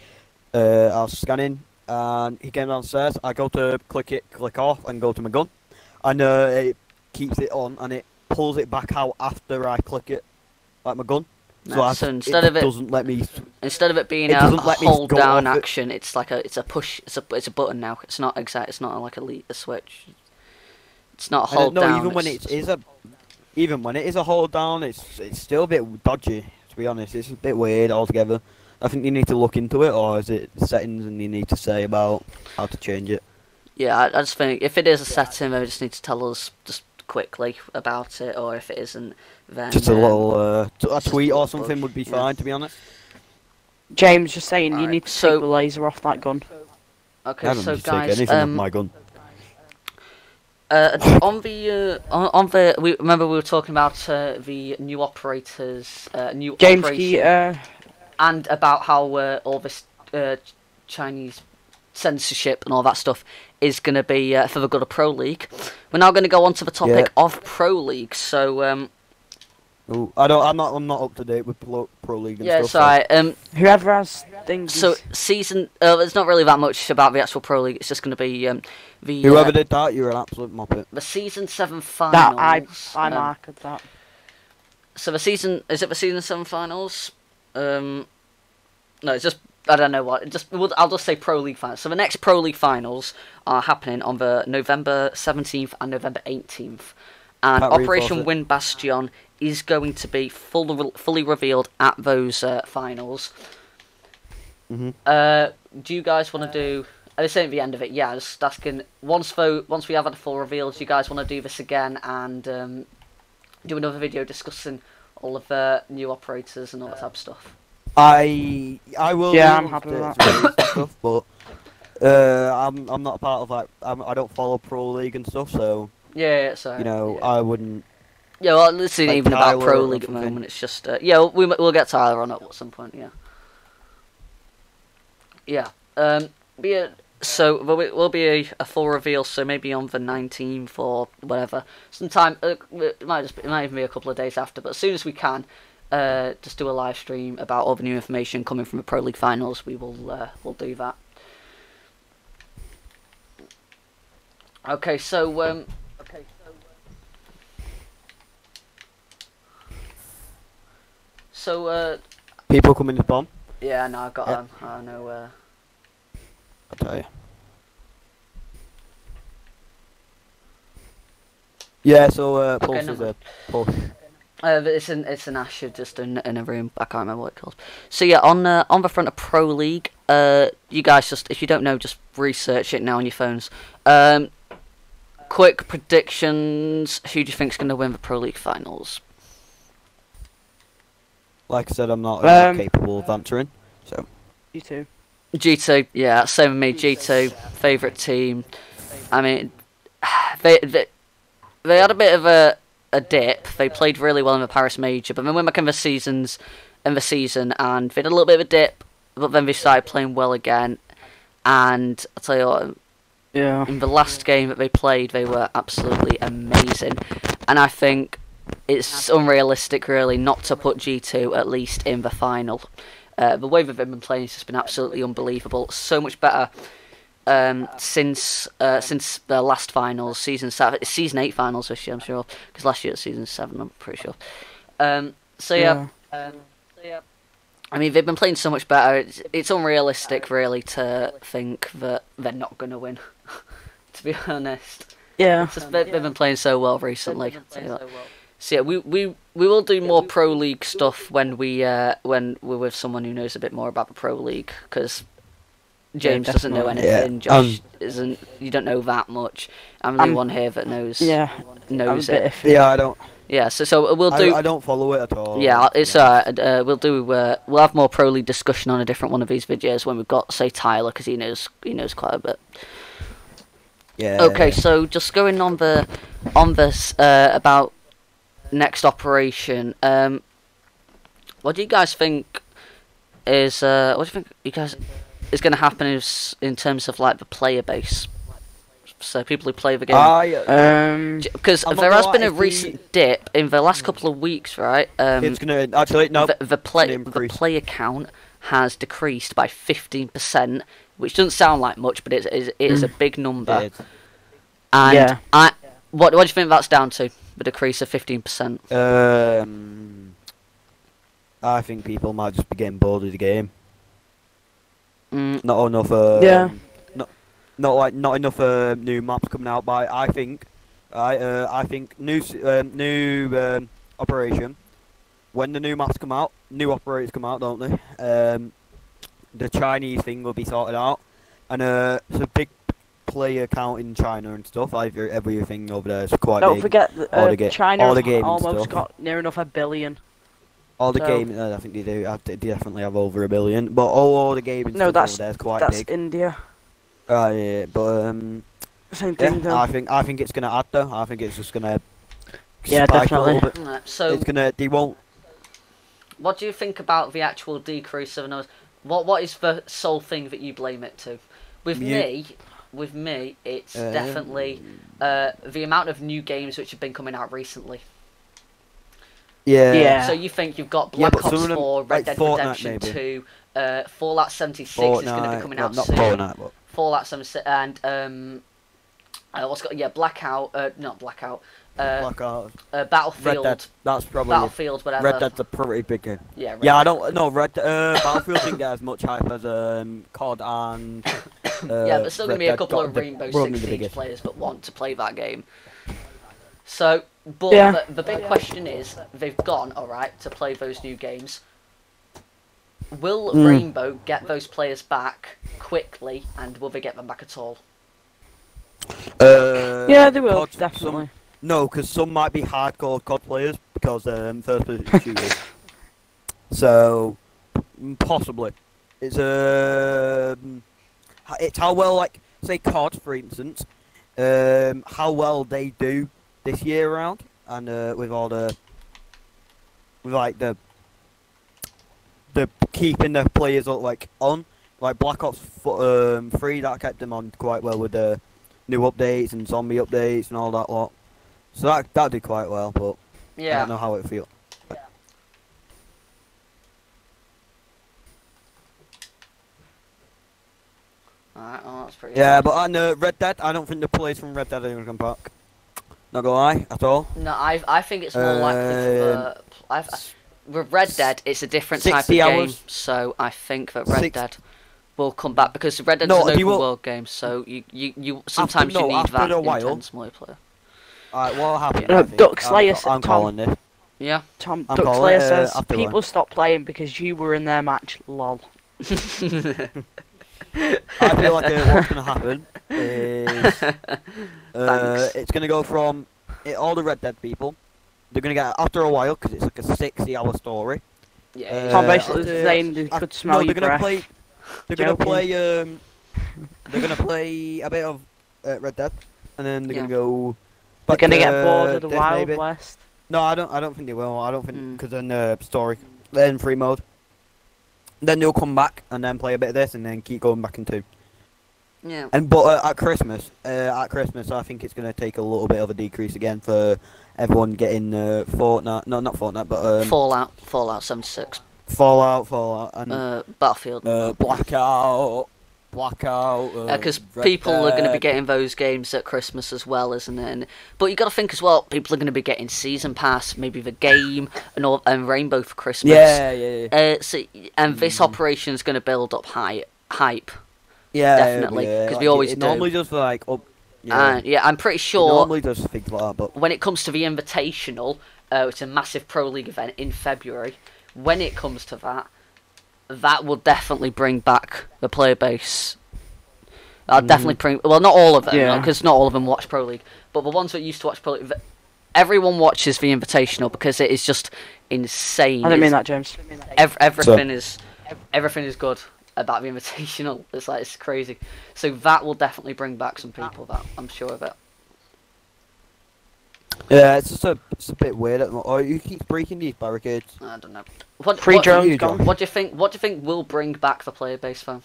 I was scanning, and he came downstairs. I go to click off, and go to my gun, and it keeps it on, and it pulls it back out after I click it, like my gun. So instead of it being a hold down action, it's a push. It's a button now. It's not It's not like a switch. It's not a hold down. Even when it is a hold down, it's still a bit dodgy. To be honest, it's a bit weird altogether. I think you need to look into it, or is it settings and you need to say about how to change it? Yeah, I just think if it is a setting, they just need to tell us just quickly about it, or if it isn't, then just a little a tweet or something would be fine. To be honest, James, just saying, you need to take the laser off that gun. Okay, so guys, take anything off my gun. We were talking about the new operators, and about how all this Chinese censorship and all that stuff is going to be for the good of Pro League. We're now going to go on to the topic of Pro League. So, I'm not up to date with Pro League and stuff. Whoever has things. So season, there's not really that much about the actual Pro League. It's just going to be the. Whoever did that, you're an absolute muppet. The season 7 finals. I marked that. So the season the season 7 finals? No, it's just. I don't know what. I'll just say Pro League finals. So the next Pro League finals are happening on the November 17th and November 18th, and Operation Wind Bastion is going to be fully revealed at those finals. Mm-hmm. Do you guys want to do? This ain't the end of it. Yeah, just asking. Once we have had the full reveals, do you guys want to do this again and do another video discussing all of the new operators and all that type of stuff? I will. Yeah, I'm happy with that. Stuff, but I'm not a part of I don't follow Pro League and stuff, so yeah. So I wouldn't. Yeah, well, this isn't even about Pro League at the moment. It's just we'll get Tyler on at some point. Yeah. So there will be a full reveal. So maybe on the 19th or whatever. Sometime it might even be a couple of days after. But as soon as we can. Just do a live stream about all the new information coming from the Pro League finals. We'll do that. Okay, so people coming to bomb. Yeah, no, I've got I know. I'll tell you. Yeah, so Pulse Okay, is a push. It's an Asher just in a room. I can't remember what it calls. So yeah, on the front of Pro League, you guys just, if you don't know, just research it now on your phones. Quick predictions. Who do you think's going to win the Pro League finals? Like I said, I'm not capable of answering. So G2. G2, yeah, same with me. G2, favourite team. I mean, they had a bit of a dip. They played really well in the Paris Major, but then went back in the season, and they had a little bit of a dip, but then they started playing well again. And I'll tell you what, yeah, in the last game that they played, they were absolutely amazing. And I think it's unrealistic, really, not to put G2 at least in the final. The way that they've been playing has just been absolutely unbelievable. So much better since the last finals, season 8 finals this year, I'm sure, because last year it was season 7, I'm pretty sure. So yeah. I mean, they've been playing so much better. It's unrealistic, really, to think that they're not going to win. To be honest, yeah, they've been playing so well recently. So yeah, we will do more Pro League stuff when we're with someone who knows a bit more about the Pro League, because James doesn't know anything. Yeah. Josh isn't. You don't know that much. I'm the only one here that knows. Yeah, knows it. Yeah, I don't. Yeah, so we'll do. I don't follow it at all. Yeah, it's we'll have more Pro League discussion on a different one of these videos when we've got, say, Tyler, because he knows quite a bit. Yeah. Okay, so just going on this about next operation. What do you guys think is what do you think you guys is going to happen in terms of like the player base? So people who play the game. Because there has been a recent dip in the last couple of weeks, right? It's gonna actually no. The player count has decreased by 15%, which doesn't sound like much, but it is a big number. And what do you think that's down to? The decrease of 15%. I think people might just be getting bored of the game. Not enough. Not enough new maps coming out. But I think new operation. When the new maps come out, new operators come out, don't they? The Chinese thing will be sorted out, and it's a big player count in China and stuff. Everything over there is quite big. Don't forget that China almost stuff. got near enough 1 billion. All the gaming, I think they do. They definitely have over 1 billion. But all the gaming stuff over there is quite big. That's India. Yeah, but same thing. Yeah, I think it's gonna add though. I think it's just gonna spike definitely. a little bit. So it's gonna. They won't. What do you think about the actual decrease of numbers? What is the sole thing that you blame it to? With me, it's definitely the amount of new games which have been coming out recently. Yeah. So you think you've got Black Ops 4, Red Dead Redemption 2, Fallout 76 is going to be coming out soon. Fortnite, but Fallout 76 and Blackout, not Blackout. Blackout. Battlefield. Red Dead, that's probably Battlefield, whatever. Red Dead's a pretty big game. Yeah. I don't know. Battlefield didn't get as much hype as COD and. Yeah, but still going to be a couple of Rainbow Six Siege players that want to play that game. So, but the big question is, they've gone, alright, to play those new games. Will Rainbow get those players back quickly, and will they get them back at all? Yeah, they will, definitely. No, because some might be hardcore COD players, because first person shooters. So, possibly. It's how well, like, say COD, for instance, how well they do this year around, and with all the keeping the players like on, like Black Ops 3, that kept them on quite well with the new updates and zombie updates and all that lot. So that did quite well, but I don't know how it feels. Alright, well, that's pretty Yeah, but on Red Dead, I don't think the players from Red Dead are going to come back. Not gonna lie, at all. No, I think it's more likely with Red Dead, it's a different type of game, so I think that Red Dead will come back, because Red Dead's an open world game, so you sometimes you need that intense multiplayer. Alright, what happened? Duck Slayer I'm calling this. Yeah. Tom, I'm Duck calling Slayer it, says after people lunch. stopped playing because you were in their match. Lol. I feel like what's going to happen is Thanks. it's going to go from all the Red Dead people. They're going to get after a while because it's like a 60-hour story. Yeah. Tom basically after- saying they could smell no, your they're going to breath. play. They're going to Joking. play. They're going to play a bit of Red Dead, and then they're going to go. They're back gonna to get bored of the this Wild maybe. West. No, I don't think they will. I don't think Mm. because then story, then free mode. Then they'll come back and then play a bit of this and then keep going back into. Yeah. And but at Christmas, I think it's gonna take a little bit of a decrease again for everyone getting Fortnite. No, not Fortnite, but Fallout 76, Fallout, and Battlefield. Blackout. Because Red people are going to be Dead. getting those games at Christmas as well, isn't it? But you got to think as well. People are going to be getting Season Pass, maybe the game, and Rainbow for Christmas. Yeah. And this operation is going to build up hype. Yeah, Definitely, 'cause we always it do. normally just like up. And yeah, I'm pretty It sure normally does things like that, but when it comes to the Invitational, which is a massive Pro League event in February, when it comes to that will definitely bring back the player base. I'll definitely bring. Well, not all of them, Yeah. because not all of them watch Pro League, but the ones that used to watch Pro League, everyone watches the Invitational because it is just insane. I didn't mean that, James. Everything is good about the Invitational. It's crazy. So that will definitely bring back some people. That I'm sure of it. yeah, it's a bit weird. Oh, you keep breaking these barricades. I don't know. Free drones you, gone. John? What do you think will bring back the player base, though?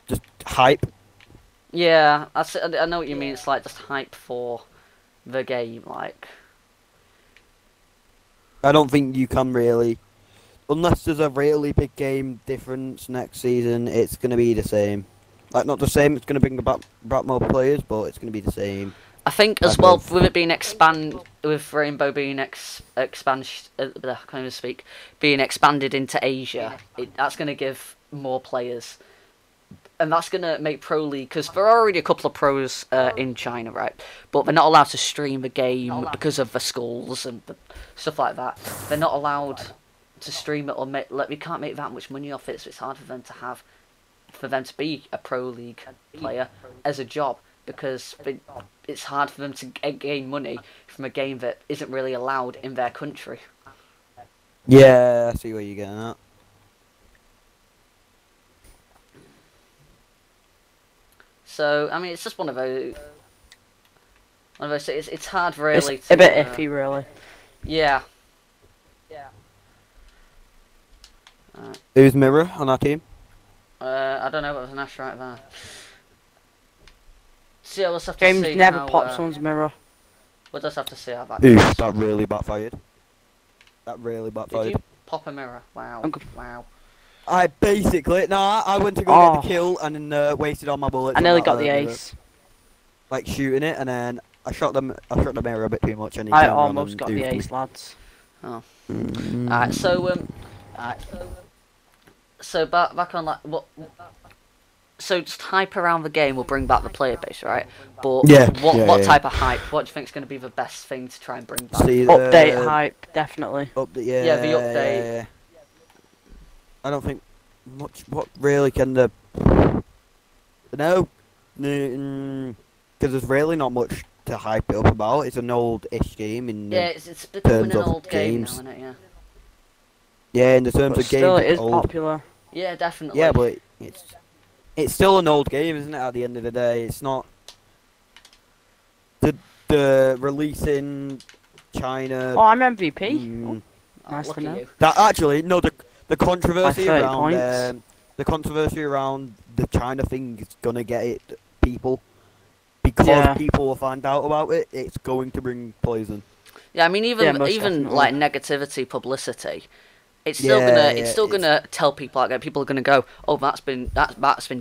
Just hype. Yeah, I know what you mean. It's like just hype for the game, like. I don't think you can really, unless there's a really big game difference next season. It's gonna be the same. Like not the same. It's gonna bring back more players, but it's gonna be the same. I think as Like well of- with it being with Rainbow being I can't even speak, being expanded into Asia. That's going to give more players, and that's going to make Pro League, because there are already a couple of pros in China, right? But they're not allowed to stream the game because of the schools and stuff like that. They're not allowed to stream it or we can't make that much money off it, so it's hard for them to be a Pro League player as a job, because it's hard for them to gain money from a game that isn't really allowed in their country. Yeah, I see where you're getting at. So I mean, it's just one of those. It's hard, really. It's a bit iffy, really. Yeah. Who's Mirror on our team? I don't know, but there's an Ash right there. So yeah, we'll just have to James see never how, pops someone's mirror. We'll just have to see how that Oof, goes. that really backfired. Did you pop a mirror? Wow. I'm good. Wow. I basically I went to go get the kill and then wasted all my bullets. I on nearly that, got the ace. Like shooting it, and then I shot the mirror a bit too much. And he I turned around almost and got the oofed me. ace, lads. Alright, so back on like what. So just hype around the game will bring back the player base, right? But Yeah, what yeah. type of hype? What do you think is going to be the best thing to try and bring back? See, Update hype, definitely. Yeah, the update. Yeah. I don't think much. What really can the? No, because there's really not much to hype it up about. It's an old-ish game in Yeah, it's becoming terms an of old game now, games. isn't it? Yeah. Yeah, in the terms But of games, still, it it's is old. popular. Yeah, definitely. Yeah, but it's still an old game, isn't it? At the end of the day, it's not the release in China. Oh, I'm MVP. mm, Nice Look to at know. you. that actually no, the controversy By 30 around points. the controversy around the China thing is gonna get it people because Yeah. people will find out about it. It's going to bring poison. Yeah, I mean, Yeah, even most definitely. like negativity, publicity, it's still Yeah, gonna tell people out there. People are gonna go, oh, that's been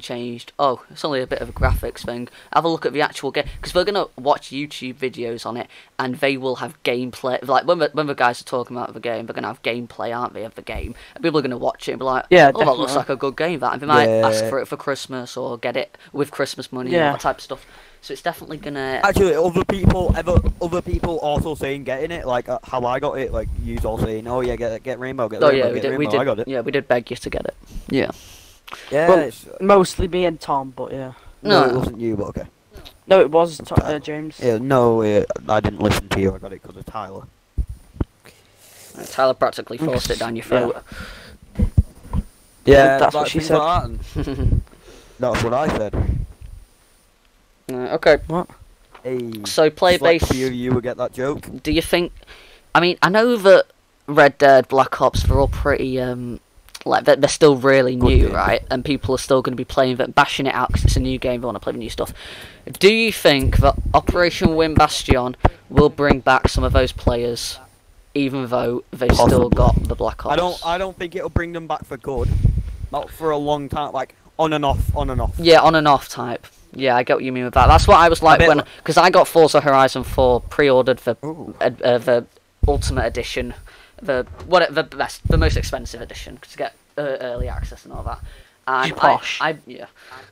changed. Oh, it's only a bit of a graphics thing. Have a look at the actual game, because they're gonna watch YouTube videos on it, and they will have gameplay. Like when the guys are talking about the game, they're gonna have gameplay, aren't they, of the game? And people are gonna watch it and be like, Yeah, oh, that looks definitely. like a good game. That, and they might ask Yeah. for it for Christmas or get it with Christmas money, Yeah. and that type of stuff. So it's definitely gonna. Actually, other people also saying getting it, like how I got it, like you all saying, oh yeah, get Rainbow, get Oh Rainbow, yeah, we get did. Rainbow. I got it. Yeah, we did beg you to get it. Yeah. Yeah, Well, it's, mostly me and Tom, but yeah. no, it No. wasn't you, but okay. No, it was James. Yeah, no, I didn't listen to you. I got it because of Tyler. Tyler practically forced it down your throat. Yeah, that's what she things said. like that, and that's what I said. Okay. What? Hey, So player just like base. you will get that joke. Do you think? I mean, I know that Red Dead, Black Ops, they're all pretty like they're still really Good new, games. right? And people are still going to be playing it, bashing it out because it's a new game. They want to play the new stuff. Do you think that Operation Wind Bastion will bring back some of those players, even though they've still Possibly. got the Black Ops? I don't think it'll bring them back for good. Not for a long time, like on and off, on and off. Yeah, on and off type. Yeah, I get what you mean with that. That's what I was like bit when, like- because I got Forza Horizon 4 pre-ordered for Ooh. the Ultimate Edition, the most expensive edition to get early access and all that. And You posh.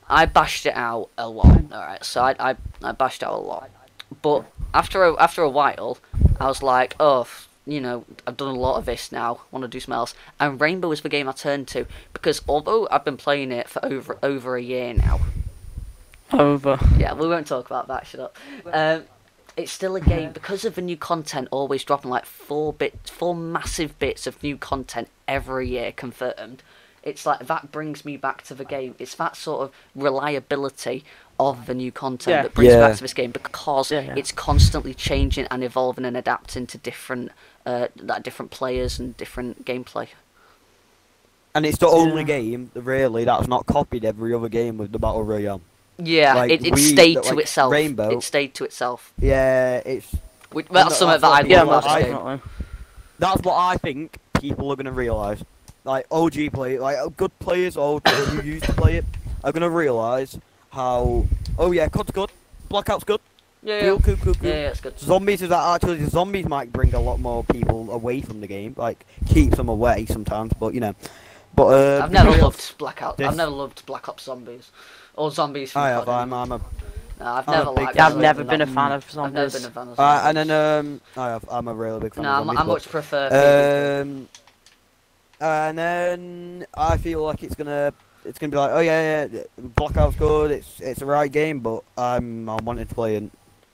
I bashed it out a lot. All right, so I bashed out a lot. But after a while, I was like, oh, you know, I've done a lot of this now. Want to do something else? And Rainbow is the game I turned to, because although I've been playing it for over a year now. Over. Yeah, we won't talk about that. Shut up. It's still a game because of the new content always dropping, like four massive bits of new content every year confirmed. It's like that brings me back to the game. It's that sort of reliability of the new content that brings me back to this game, because it's constantly changing and evolving and adapting to different players and different gameplay. And it's the only game, really, that's not copied every other game with the Battle Royale. Yeah, Like, it stayed to like, itself. Rainbow- It stayed to itself. Yeah, it's... That's something that I Yeah, love most about this game. definitely. That's what I think people are going to realise. Like, OG play, like, good players or who used to play it are going to realise how... Oh yeah, COD's good. Blackout's good. Yeah, Cool. yeah, it's good. Zombies is actually... The zombies might bring a lot more people away from the game. Like, keeps them away sometimes, but, you know. But, I've never because- loved Blackout. this- I've never loved Black Ops Zombies. Or Zombies from I have, COD. I'm a... No, I've I'm a never big liked fan. I've them. never been a Not- fan of I've never zombies. been a fan of zombies. And then, I'm a really big fan No, of zombies. I much prefer. And then I feel like it's gonna be like, oh yeah, Blackout's good. It's a right game, but I'm wanting to play in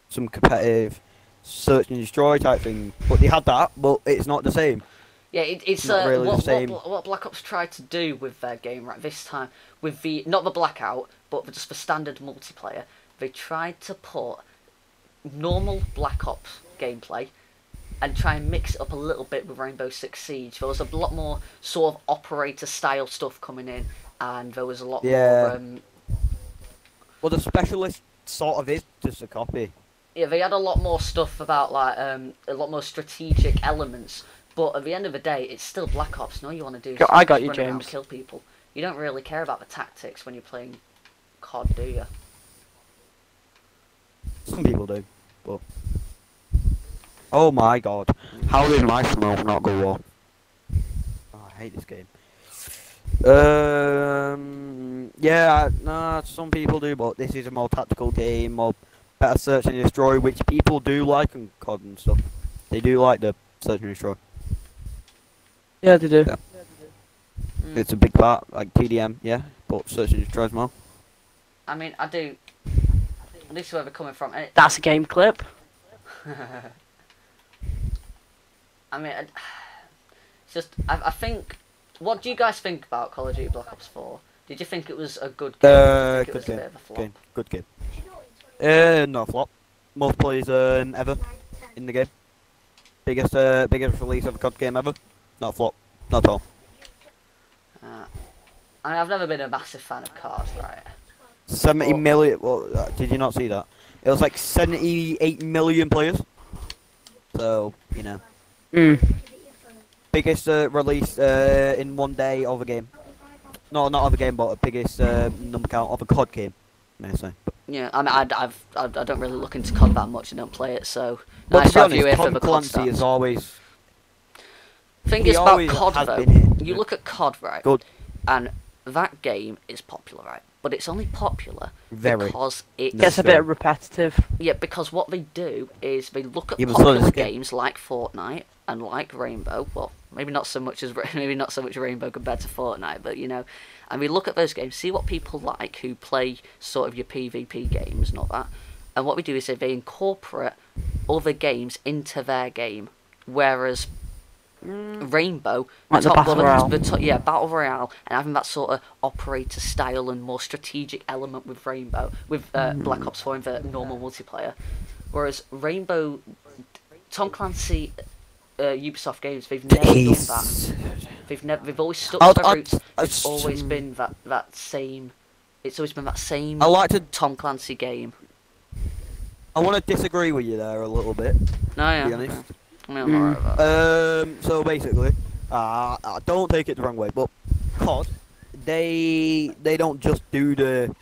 some competitive search and destroy type thing. But they had that, but it's not the same. Yeah, it's Not really the same. what Black Ops tried to do with their game right this time, with the not the Blackout, but just the standard multiplayer. They tried to put normal Black Ops gameplay and try and mix it up a little bit with Rainbow Six Siege. There was a lot more sort of operator style stuff coming in, and there was a lot Yeah. more. Well, the specialist sort of is just a copy. Yeah, they had a lot more stuff about like a lot more strategic elements. But at the end of the day, it's still Black Ops. And all you want to do is I got just you, run around and James. kill people. You don't really care about the tactics when you're playing COD, do you? Some people do, but oh my god, how did my smoke not go off? Oh, I hate this game. Yeah, nah, some people do, but this is a more tactical game, more better search and destroy, which people do like on COD and stuff. They do like the search and destroy. Yeah, they do. Yeah. It's a big part, like TDM, yeah, but search and destroy as well. I mean, I do. This is where they're coming from. And That's a game clip. I mean, it's just. I think. What do you guys think about Call of Duty Black Ops 4? Did you think it was a good game? Or did you think it Good was a game. bit of a flop? Good game. No flop. Most players ever in the game. Biggest release of a COD game ever. Not flop. Not at all. I mean, I've never been a massive fan of cars, right? 70 Well- million. Well, did you not see that? It was like 78 million players. So you know. Mm. biggest release in one day of a game. No, not of a game, but a biggest number count of a COD game. May I say? Yeah, I mean, I don't really look into COD that much. I don't play it, so But nice to be to have you honest, here for Tom the COD Clancy stats. is always. Thing he is about always COD has though, been here. you look at COD, right? Good. And that game is popular, right? But it's only popular Very. because it Gets a bit repetitive. yeah, because what they do is they look at Yeah, but so popular does Game. games like Fortnite and like Rainbow. Well, maybe not so much as maybe not so much Rainbow compared to Fortnite, but you know, and we look at those games, see what people like who play sort of your PvP games and all that. And what we do is they incorporate other games into their game, whereas Rainbow, Like the Battle Royale. Battle Royale, and having that sort of operator style and more strategic element with Rainbow, with Black Ops 4 in the normal multiplayer. Whereas Rainbow, Tom Clancy, Ubisoft games, they've never done that. They've always stuck to their roots. It's always been that same. It's always been that same. I like to. Tom Clancy game. I want to disagree with you there a little bit. No, yeah. To be honest. Okay. I mean, I'm alright with that. So basically, don't take it the wrong way, but COD, they don't just do the,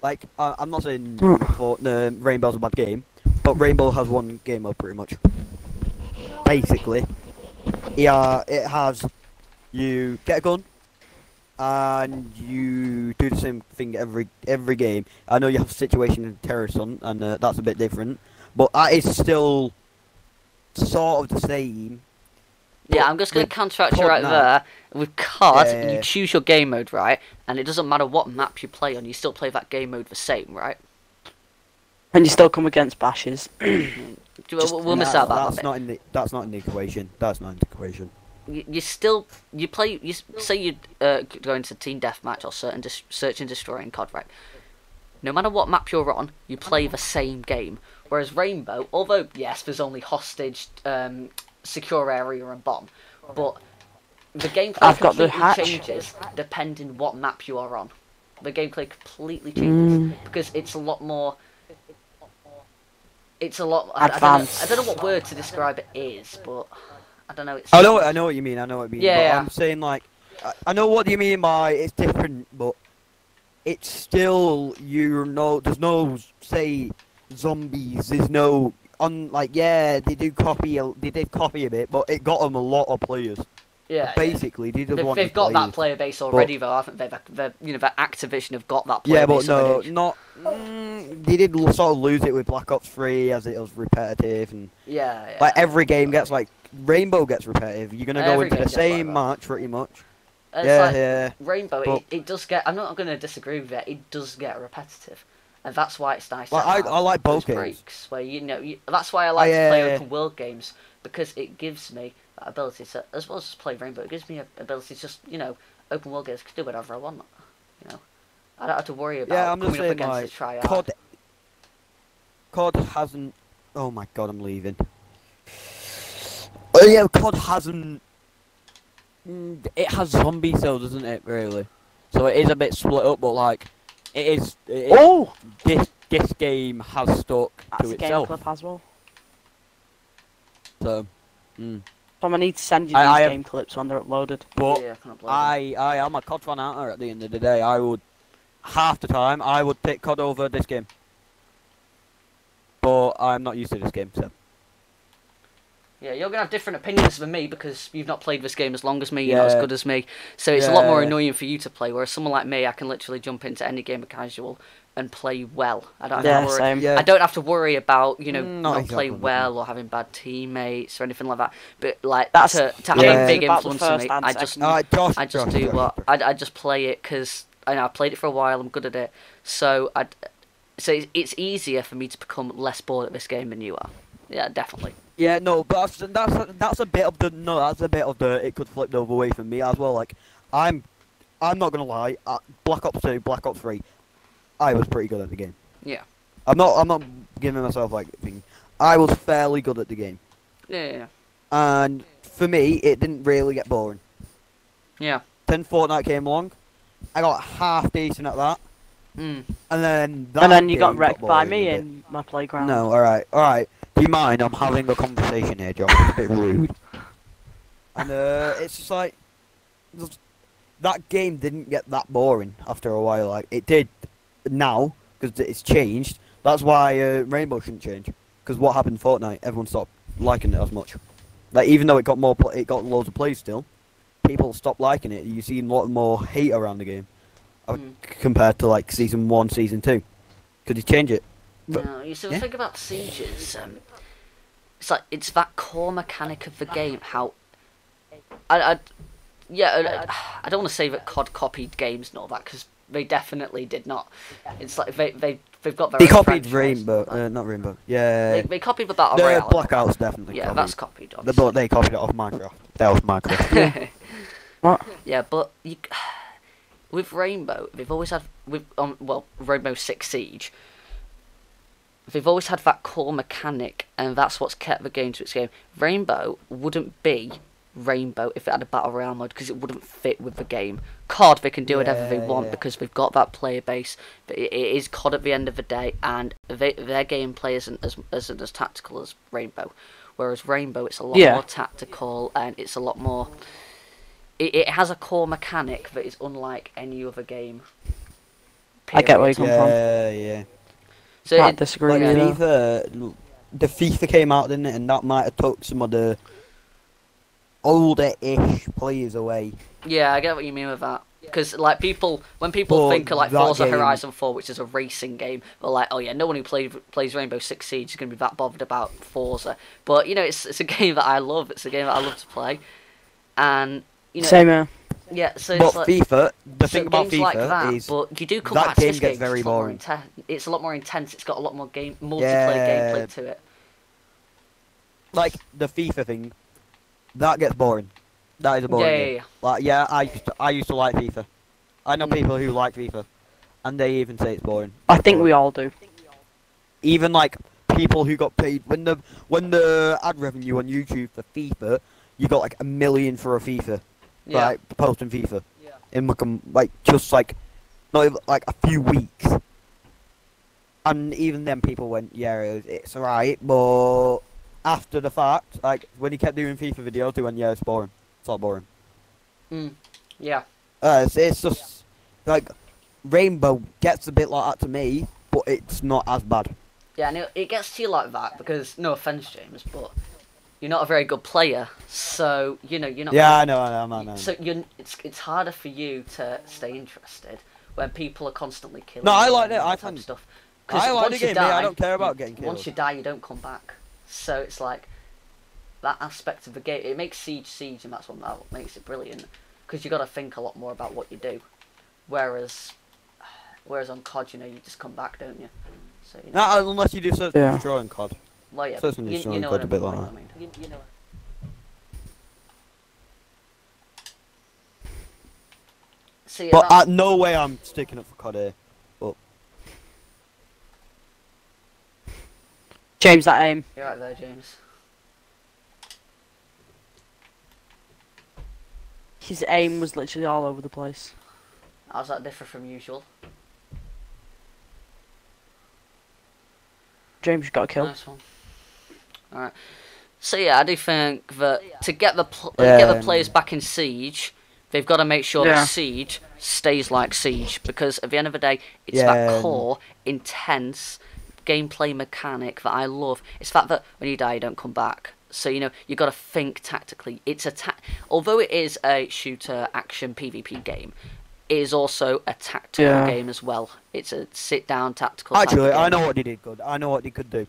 like, I'm not saying Rainbow's a bad game, but Rainbow has one game mode pretty much. Basically, yeah, it has, you get a gun, and you do the same thing every game. I know you have Situation and Terrorist Hunt, and that's a bit different, but that is still sort of the same. Yeah, I'm just going to counteract you COD right now. there. With COD, Yeah. you choose your game mode, right? And it doesn't matter what map you play on, you still play that game mode the same, right? And you still come against bashes. We'll miss out that bit. That's not in the equation. That's not in the equation. You say you go into Team Deathmatch or Search and Destroy in COD, right? No matter what map you're on, you play the same game. Whereas Rainbow, although yes, there's only hostage, secure area and bomb, but the gameplay I've got the completely hatch. changes depending what map you are on. The gameplay completely changes because it's a lot more. It's a lot. Advanced. I don't know what word to describe it is, but I don't know. It's. I know what you mean. I know what you mean. Yeah, but yeah. I'm saying like, I know what you mean by it's different, but it's still there's no say zombies. There's no they did copy a bit, but it got them a lot of players. Yeah. Basically, they just They've got that player base already, though. I think that Activision have got that player Yeah, but base no, already. not. They did sort of lose it with Black Ops 3 as it was repetitive and Yeah. like every game gets like Rainbow gets repetitive. You're gonna go Every into game the gets like same that. match pretty much. It's Yeah, like yeah. Rainbow, But- it does get. I'm not going to disagree with it. It does get repetitive, and that's why it's nice. Like, to have I like both those games. breaks where that's why I like to yeah, play yeah. open world games because it gives me that ability to, as well as play Rainbow. It gives me an ability to just open world games can do whatever I want. I don't have to worry about Yeah, I'm just coming up saying against like the triad. COD hasn't. Oh my god, I'm leaving. Oh yeah, COD hasn't. It has zombies though, doesn't it? Really. So it is a bit split up, but like it is. Oh! This game has stuck That's to a game itself. clip as well. So. Tom, I need to send you these I have- game clips when they're uploaded. But Yeah, I can upload them. I am a COD fan out at the end of the day. I would half the time I would pick COD over this game. But I'm not used to this game, so Yeah, you're gonna have different opinions than me because you've not played this game as long as me, you're not as Yeah. good as me. So it's a lot more Yeah. annoying for you to play. Whereas someone like me, I can literally jump into any game of casual and play well. I don't have Yeah, to worry. same. Yeah. I don't have to worry about Not not exactly playing the well or having bad teammates or anything like that. But like That's- to have Yeah. a big about the influence on first me, and I just second. I just do what I just play it because I've played it for a while. I'm good at it, so it's easier for me to become less bored at this game than you are. Yeah, definitely. Yeah, no, but that's a bit of the it could flip the other way for me as well. Like I'm not gonna lie, Black Ops 2, Black Ops 3, I was pretty good at the game. Yeah. I'm not giving myself like thing. I was fairly good at the game, Yeah. and for me, it didn't really get boring. Yeah. Then Fortnite came along, I got half decent at that, Mm. and then And then you got game wrecked by boring me a bit. in my playground. No, alright. Do you mind? I'm having a conversation here, John. It's a bit rude. And it's just like that game didn't get that boring after a while. Like it did now because it's changed. That's why Rainbow shouldn't change. Because what happened in Fortnite, everyone stopped liking it as much. Like even though it got it got loads of plays still, people stopped liking it. You see a lot more hate around the game compared to like season 1, season 2. Could you change it? But, no, you see, the thing about Sieges, it's like it's that core mechanic of the game. How I don't want to say that COD copied games and all that because they definitely did not. It's like they've got their They own copied franchise. Rainbow, not Rainbow. Yeah, they copied the Battle the Royale. Blackouts definitely. Yeah, copied. that's copied. But they copied it off Minecraft. That was Minecraft. What? Yeah, but with Rainbow, they've always had Rainbow Six Siege. They've always had that core mechanic, and that's what's kept the game to its game. Rainbow wouldn't be Rainbow if it had a battle royale mode because it wouldn't fit with the game. COD, they can do whatever they want because they've got that player base. But it is COD at the end of the day, and their gameplay isn't as tactical as Rainbow. Whereas Rainbow, it's a lot more tactical, and it's a lot more. It has a core mechanic that is unlike any other game. Period. I get where you come from. Yeah. So I disagree. Like FIFA, the FIFA came out, didn't it? And that might have took some of the older-ish players away. Yeah, I get what you mean with that. Because like when people think of like Forza Horizon 4, which is a racing game, they're like, oh yeah, no one who plays Rainbow Six Siege is going to be that bothered about Forza. But you know, it's a game that I love. It's a game that I love to play, and you know. Same here. Yeah, so but it's like, FIFA, the thing about FIFA like that, is but you do come that back to game this gets game. very boring. It's a lot more intense. It's got a lot more multiplayer gameplay to it. Like the FIFA thing, that gets boring. That is a boring game. Like I used to like FIFA. I know people who like FIFA, and they even say it's boring. I think we all do. Even like people who got paid when the ad revenue on YouTube for FIFA, you got like $1 million for a FIFA. Yeah. Like posting FIFA in like just like not even, like a few weeks, and even then people went, yeah, it's alright, but after the fact, like when he kept doing FIFA videos, they went, yeah, it's boring. It's all boring. Yeah. It's just like Rainbow gets a bit like that to me, but it's not as bad. Yeah, and it gets to you like that because no offense, James, but. You're not a very good player, so you know you're not. Yeah, I know. So it's harder for you to stay interested when people are constantly killing. No, I you like it. and I that type of think stuff. I like the game. I don't care about getting killed. Once you die, you don't come back. So it's like that aspect of the game. It makes Siege, and that's what makes it brilliant. Because you got to think a lot more about what you do. Whereas on COD, you know, you just come back, don't you? So you know, no, unless you do search and destroy on COD. Well, yeah, Search and destroy you know COD what a bit I like mean. that. You know. See, But no way I'm sticking up for COD here. But James, that aim. you're right there, James. His aim was literally all over the place. How's that differ from usual? James, you got a kill. Nice one. Alright. So yeah, I do think that to get the players back in Siege, they've got to make sure that Siege stays like Siege, because at the end of the day, it's that core, intense gameplay mechanic that I love. It's the fact that when you die, you don't come back. So you know you got to think tactically. It's although it is a shooter action PvP game, it is also a tactical game as well. It's a sit-down tactical. Actually, game. I know what they did good. I know what they could do.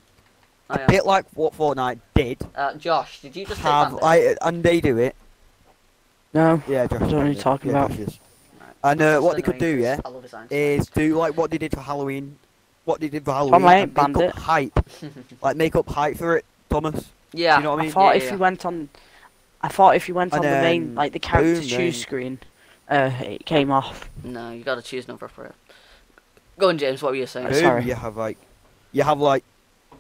Oh, A bit like what Fortnite did. Josh, did you just and they do it. No. Yeah, Josh. I don't know what you're talking about. And what they could do, is do like what they did for Halloween. What they did for Halloween. Make up hype. Like make up hype for it, Thomas. Yeah. Do you know what I mean? I thought if you went on the main, like the character choose screen, it came off. No, you got to choose another for it. Go on, James. What were you saying? Sorry. You have like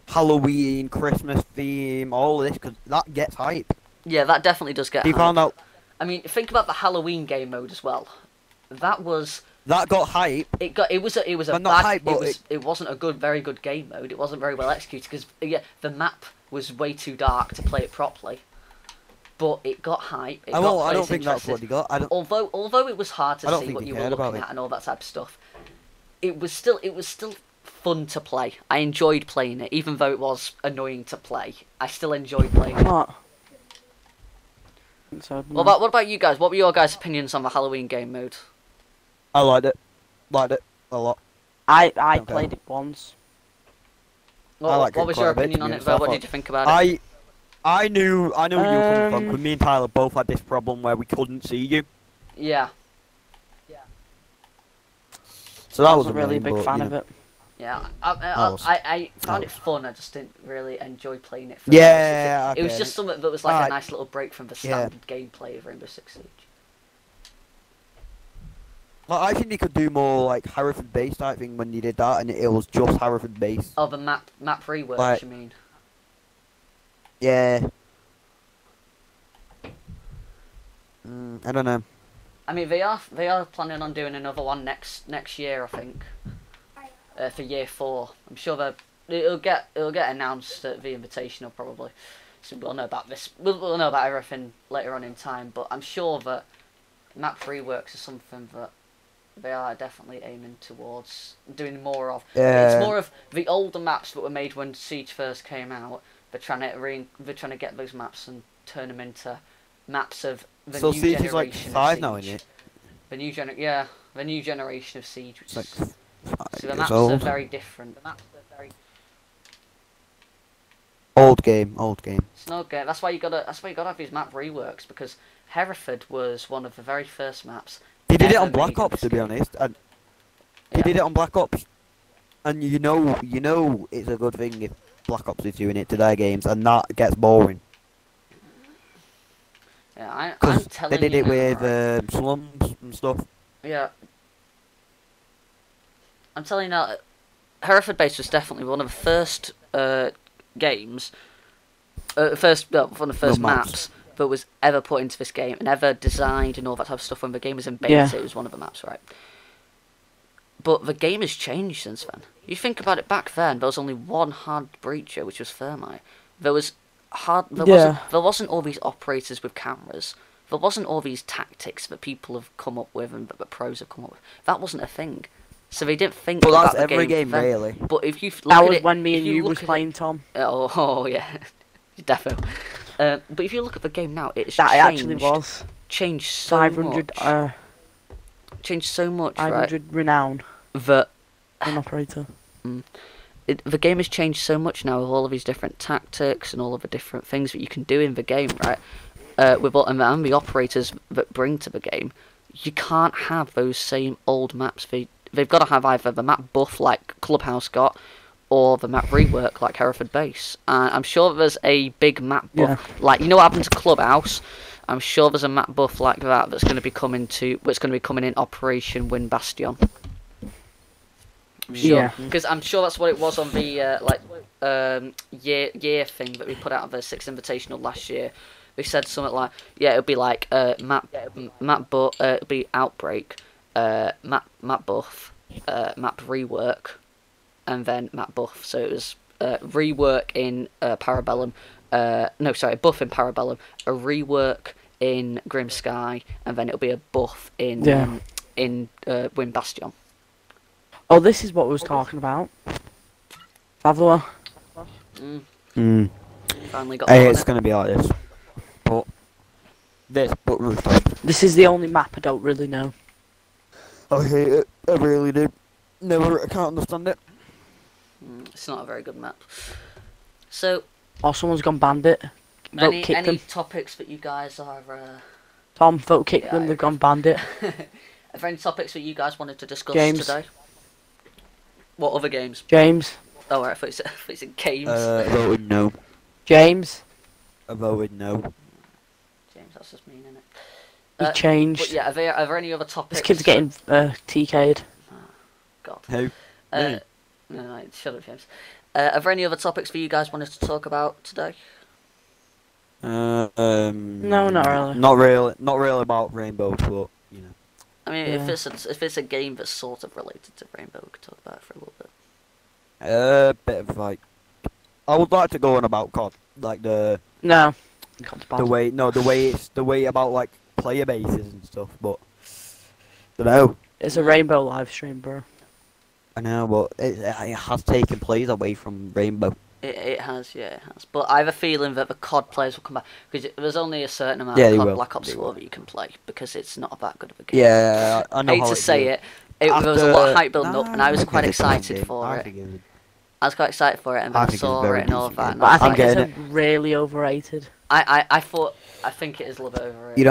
Halloween, Christmas theme, all this, because that gets hype. Yeah, that definitely does get He hype. found out. I mean, think about the Halloween game mode as well. That got hype. It was a But bad. hype, but it wasn't a very good game mode. It wasn't very well executed because the map was way too dark to play it properly. but it got hype. I don't think that's what he got. Although it was hard to see what you were looking at and all that type of stuff, it was still fun to play. I enjoyed playing it, even though it was annoying to play. I still enjoyed playing it. What? So, no. What about you guys? What were your guys' opinions on the Halloween game mode? I liked it a lot. I played it once. What was your opinion on it, though? What did you think about it? I knew where you were coming from, because me and Tyler both had this problem where we couldn't see you. Yeah. So that I was a really big fan of it. Yeah, I found it fun. I just didn't really enjoy playing it. Okay. It was just something that was like a nice little break from the standard gameplay of Rainbow Six Siege. Well, I think you could do more like Hereford base type thing when you did that, and it was just Hereford base. Oh, the map rework, you mean? Yeah. I don't know. I mean, they are planning on doing another one next year, I think. For year 4, I'm sure it'll get announced at the Invitational probably. So we'll know about this. We'll know about everything later on in time. But I'm sure that map reworks is something that they are definitely aiming towards doing more of. Yeah. It's more of the older maps that were made when Siege first came out. They're trying to get those maps and turn them into maps of the new Siege generation. Is like 5 now, isn't it? The new generation of Siege. Which it's is, like so the maps are very different. Old game. It's no game. That's why you gotta have these map reworks, because Hereford was one of the very first maps. They did it on Black Ops, to be honest, and they did it on Black Ops, and you know it's a good thing if Black Ops is doing it to their games, and that gets boring. Yeah, I'm telling you. They did it with slums and stuff. Yeah. I'm telling you now, Hereford Base was definitely one of the first games, one of the first maps that was ever put into this game and ever designed and all that type of stuff. When the game was in beta, It was one of the maps, right? But the game has changed since then. You think about it, back then there was only one hard breacher, which was Thermite. There wasn't all these operators with cameras. There wasn't all these tactics that people have come up with and that the pros have come up with. That wasn't a thing. So they didn't think about the every game then. Really. But if you look that at was it, when me and you was playing, Tom. Oh yeah, definitely. But if you look at the game now, it's that changed. It actually was Changed so 500. Much. Changed so much. 500 right? renown. That an operator. The game has changed so much now with all of these different tactics and all of the different things that you can do in the game, right? With all and the operators that bring to the game, you can't have those same old maps. They've got to have either the map buff like Clubhouse got, or the map rework like Hereford Base. I'm sure there's a big map buff, like you know what happened to Clubhouse. I'm sure there's a map buff like that that's going to be coming in Operation Win Bastion. Sure. Because I'm sure that's what it was on the year thing that we put out of the 6th Invitational last year. They said something like, it'll be like map buff, it'll be Outbreak, map buff, map rework, and then map buff. So it was rework in Parabellum, buff in Parabellum, a rework in Grim Sky, and then it'll be a buff in Win Bastion. Oh, this is what we was talking about. Favela. Finally got. Hey, it's gonna be like this. But rooftop. This is the only map I don't really know. I hate it. I really do. I can't understand it. It's not a very good map. So. Oh, someone's gone bandit. Vote kick them. Topics that you guys are? Tom, vote kick them. They've gone bandit. Are there any topics that you guys wanted to discuss James. today? What other games? James. Oh, right, I thought you said games. I voted no. James. I voted no. James, that's just mean, isn't it? He changed. But yeah, are there any other topics? This kid's getting TK'd. Oh, God. Who? No, shut up, James. Are there any other topics that you guys wanted to talk about today? No, not really. Not really about Rainbow, but you know. I mean, if it's a game that's sort of related to Rainbow, we could talk about it for a little bit. Bit of like, I would like to go on about COD, like the. No. the way about like player bases and stuff, but don't know. It's a Rainbow live stream, bro. I know, but it has taken players away from Rainbow. It has, yeah, it has. But I have a feeling that the COD players will come back because there's only a certain amount of COD Black Ops 4 that you can play because it's not that good of a game. Yeah, I know. I hate to say it. There was a lot of hype building up, and I was quite excited for it. I was quite excited for it, and then I saw it and all of that. But I think it's really overrated. I think it is a little bit overrated. You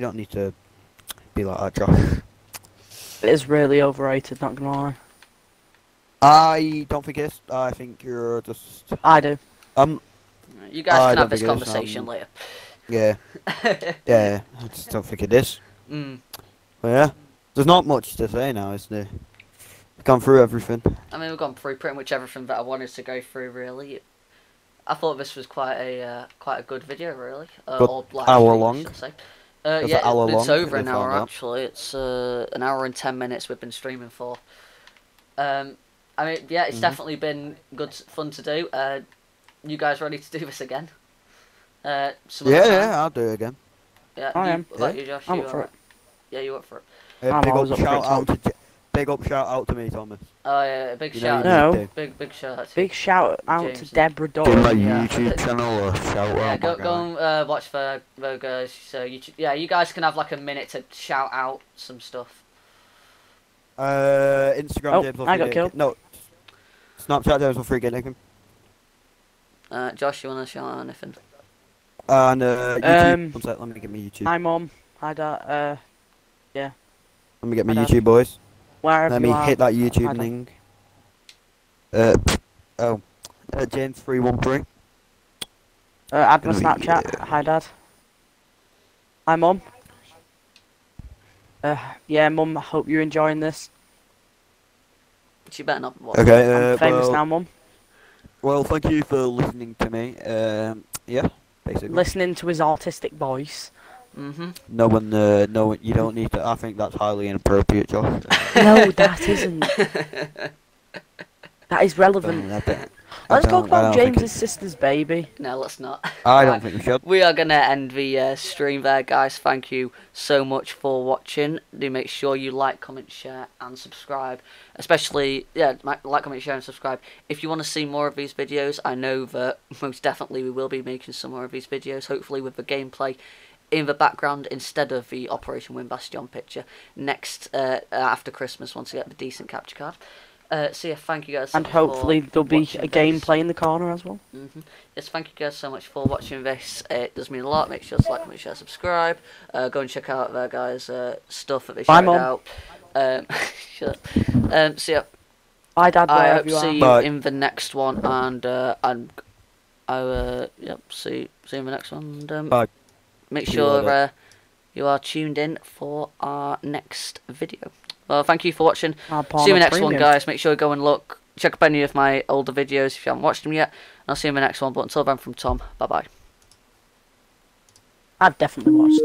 don't need to be like that, Josh. It is really overrated, not gonna lie. I don't think it's. I think you're just. I do. You guys can have this conversation later. Yeah. Yeah, I just don't think it is. Mm. But yeah, there's not much to say now, is there? We've gone through everything. I mean, we've gone through pretty much everything that I wanted to go through, really. I thought this was quite a good video, really. Or hour long. Yeah, it's over an hour actually. It's an hour and 10 minutes we've been streaming for. I mean, yeah, it's definitely been good fun to do. You guys ready to do this again? Yeah, I'll do it again. Yeah, I am. You, Josh, I'm up for it. Yeah, you up for it? Big up shout out to me, Thomas. Oh yeah, big shout out. No. Big shout out. Big shout out James. to Deborah Doyle. Do my YouTube channel or shout out. Yeah, go and watch the guys. So you guys can have like a minute to shout out some stuff. Instagram. James I got killed. No. Snapchat James for free getting. Josh, you wanna shout out anything? And YouTube. One sec, let me get my YouTube. Hi mum. Hi dad. Yeah. Let me get my YouTube, boys. Wherever Let me hit that YouTube thing. James 313. Add my Snapchat. Hi dad. Hi mum. Yeah, mum. I hope you're enjoying this. She better not watch. Okay. I'm famous now, mum. Well, thank you for listening to me. Yeah, basically. Listening to his autistic voice. No one, you don't need to. I think that's highly inappropriate, Josh. No, that isn't. That is relevant. Let's talk about James's sister's baby. No, let's not. I don't think we should. We are going to end the stream there, guys. Thank you so much for watching. Do make sure you like, comment, share, and subscribe. Especially, yeah, like, comment, share, and subscribe. If you want to see more of these videos, I know that most definitely we will be making some more of these videos, hopefully with the gameplay in the background instead of the Operation Wind Bastion picture next after Christmas once we get the decent capture card. So yeah, thank you guys so and much hopefully for there'll be a this. gameplay in the corner as well. Yes, thank you guys so much for watching this. It does mean a lot. Make sure to like, make sure to subscribe. Go and check out their guys' stuff that they showed out. Shut up. So yeah, bye dad, I wherever hope you are. see you in the next one, and yep, see you in the next one. And, bye. Make sure you are tuned in for our next video. Well, thank you for watching. See you in the next one, guys. Make sure you go and check up any of my older videos if you haven't watched them yet. And I'll see you in the next one. But until then, from Tom, bye-bye. I've definitely watched.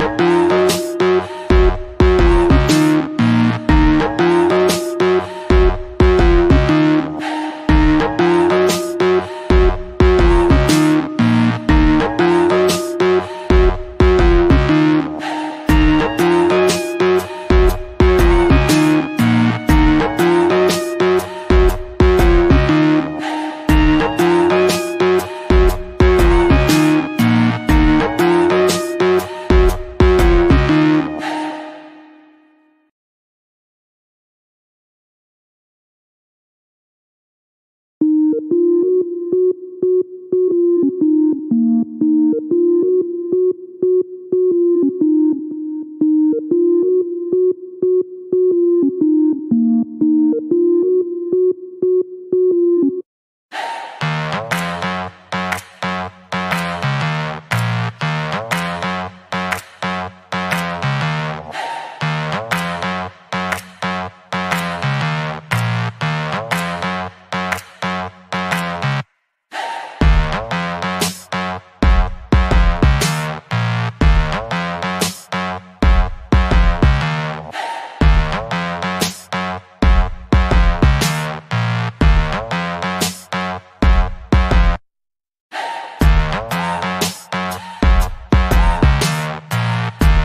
You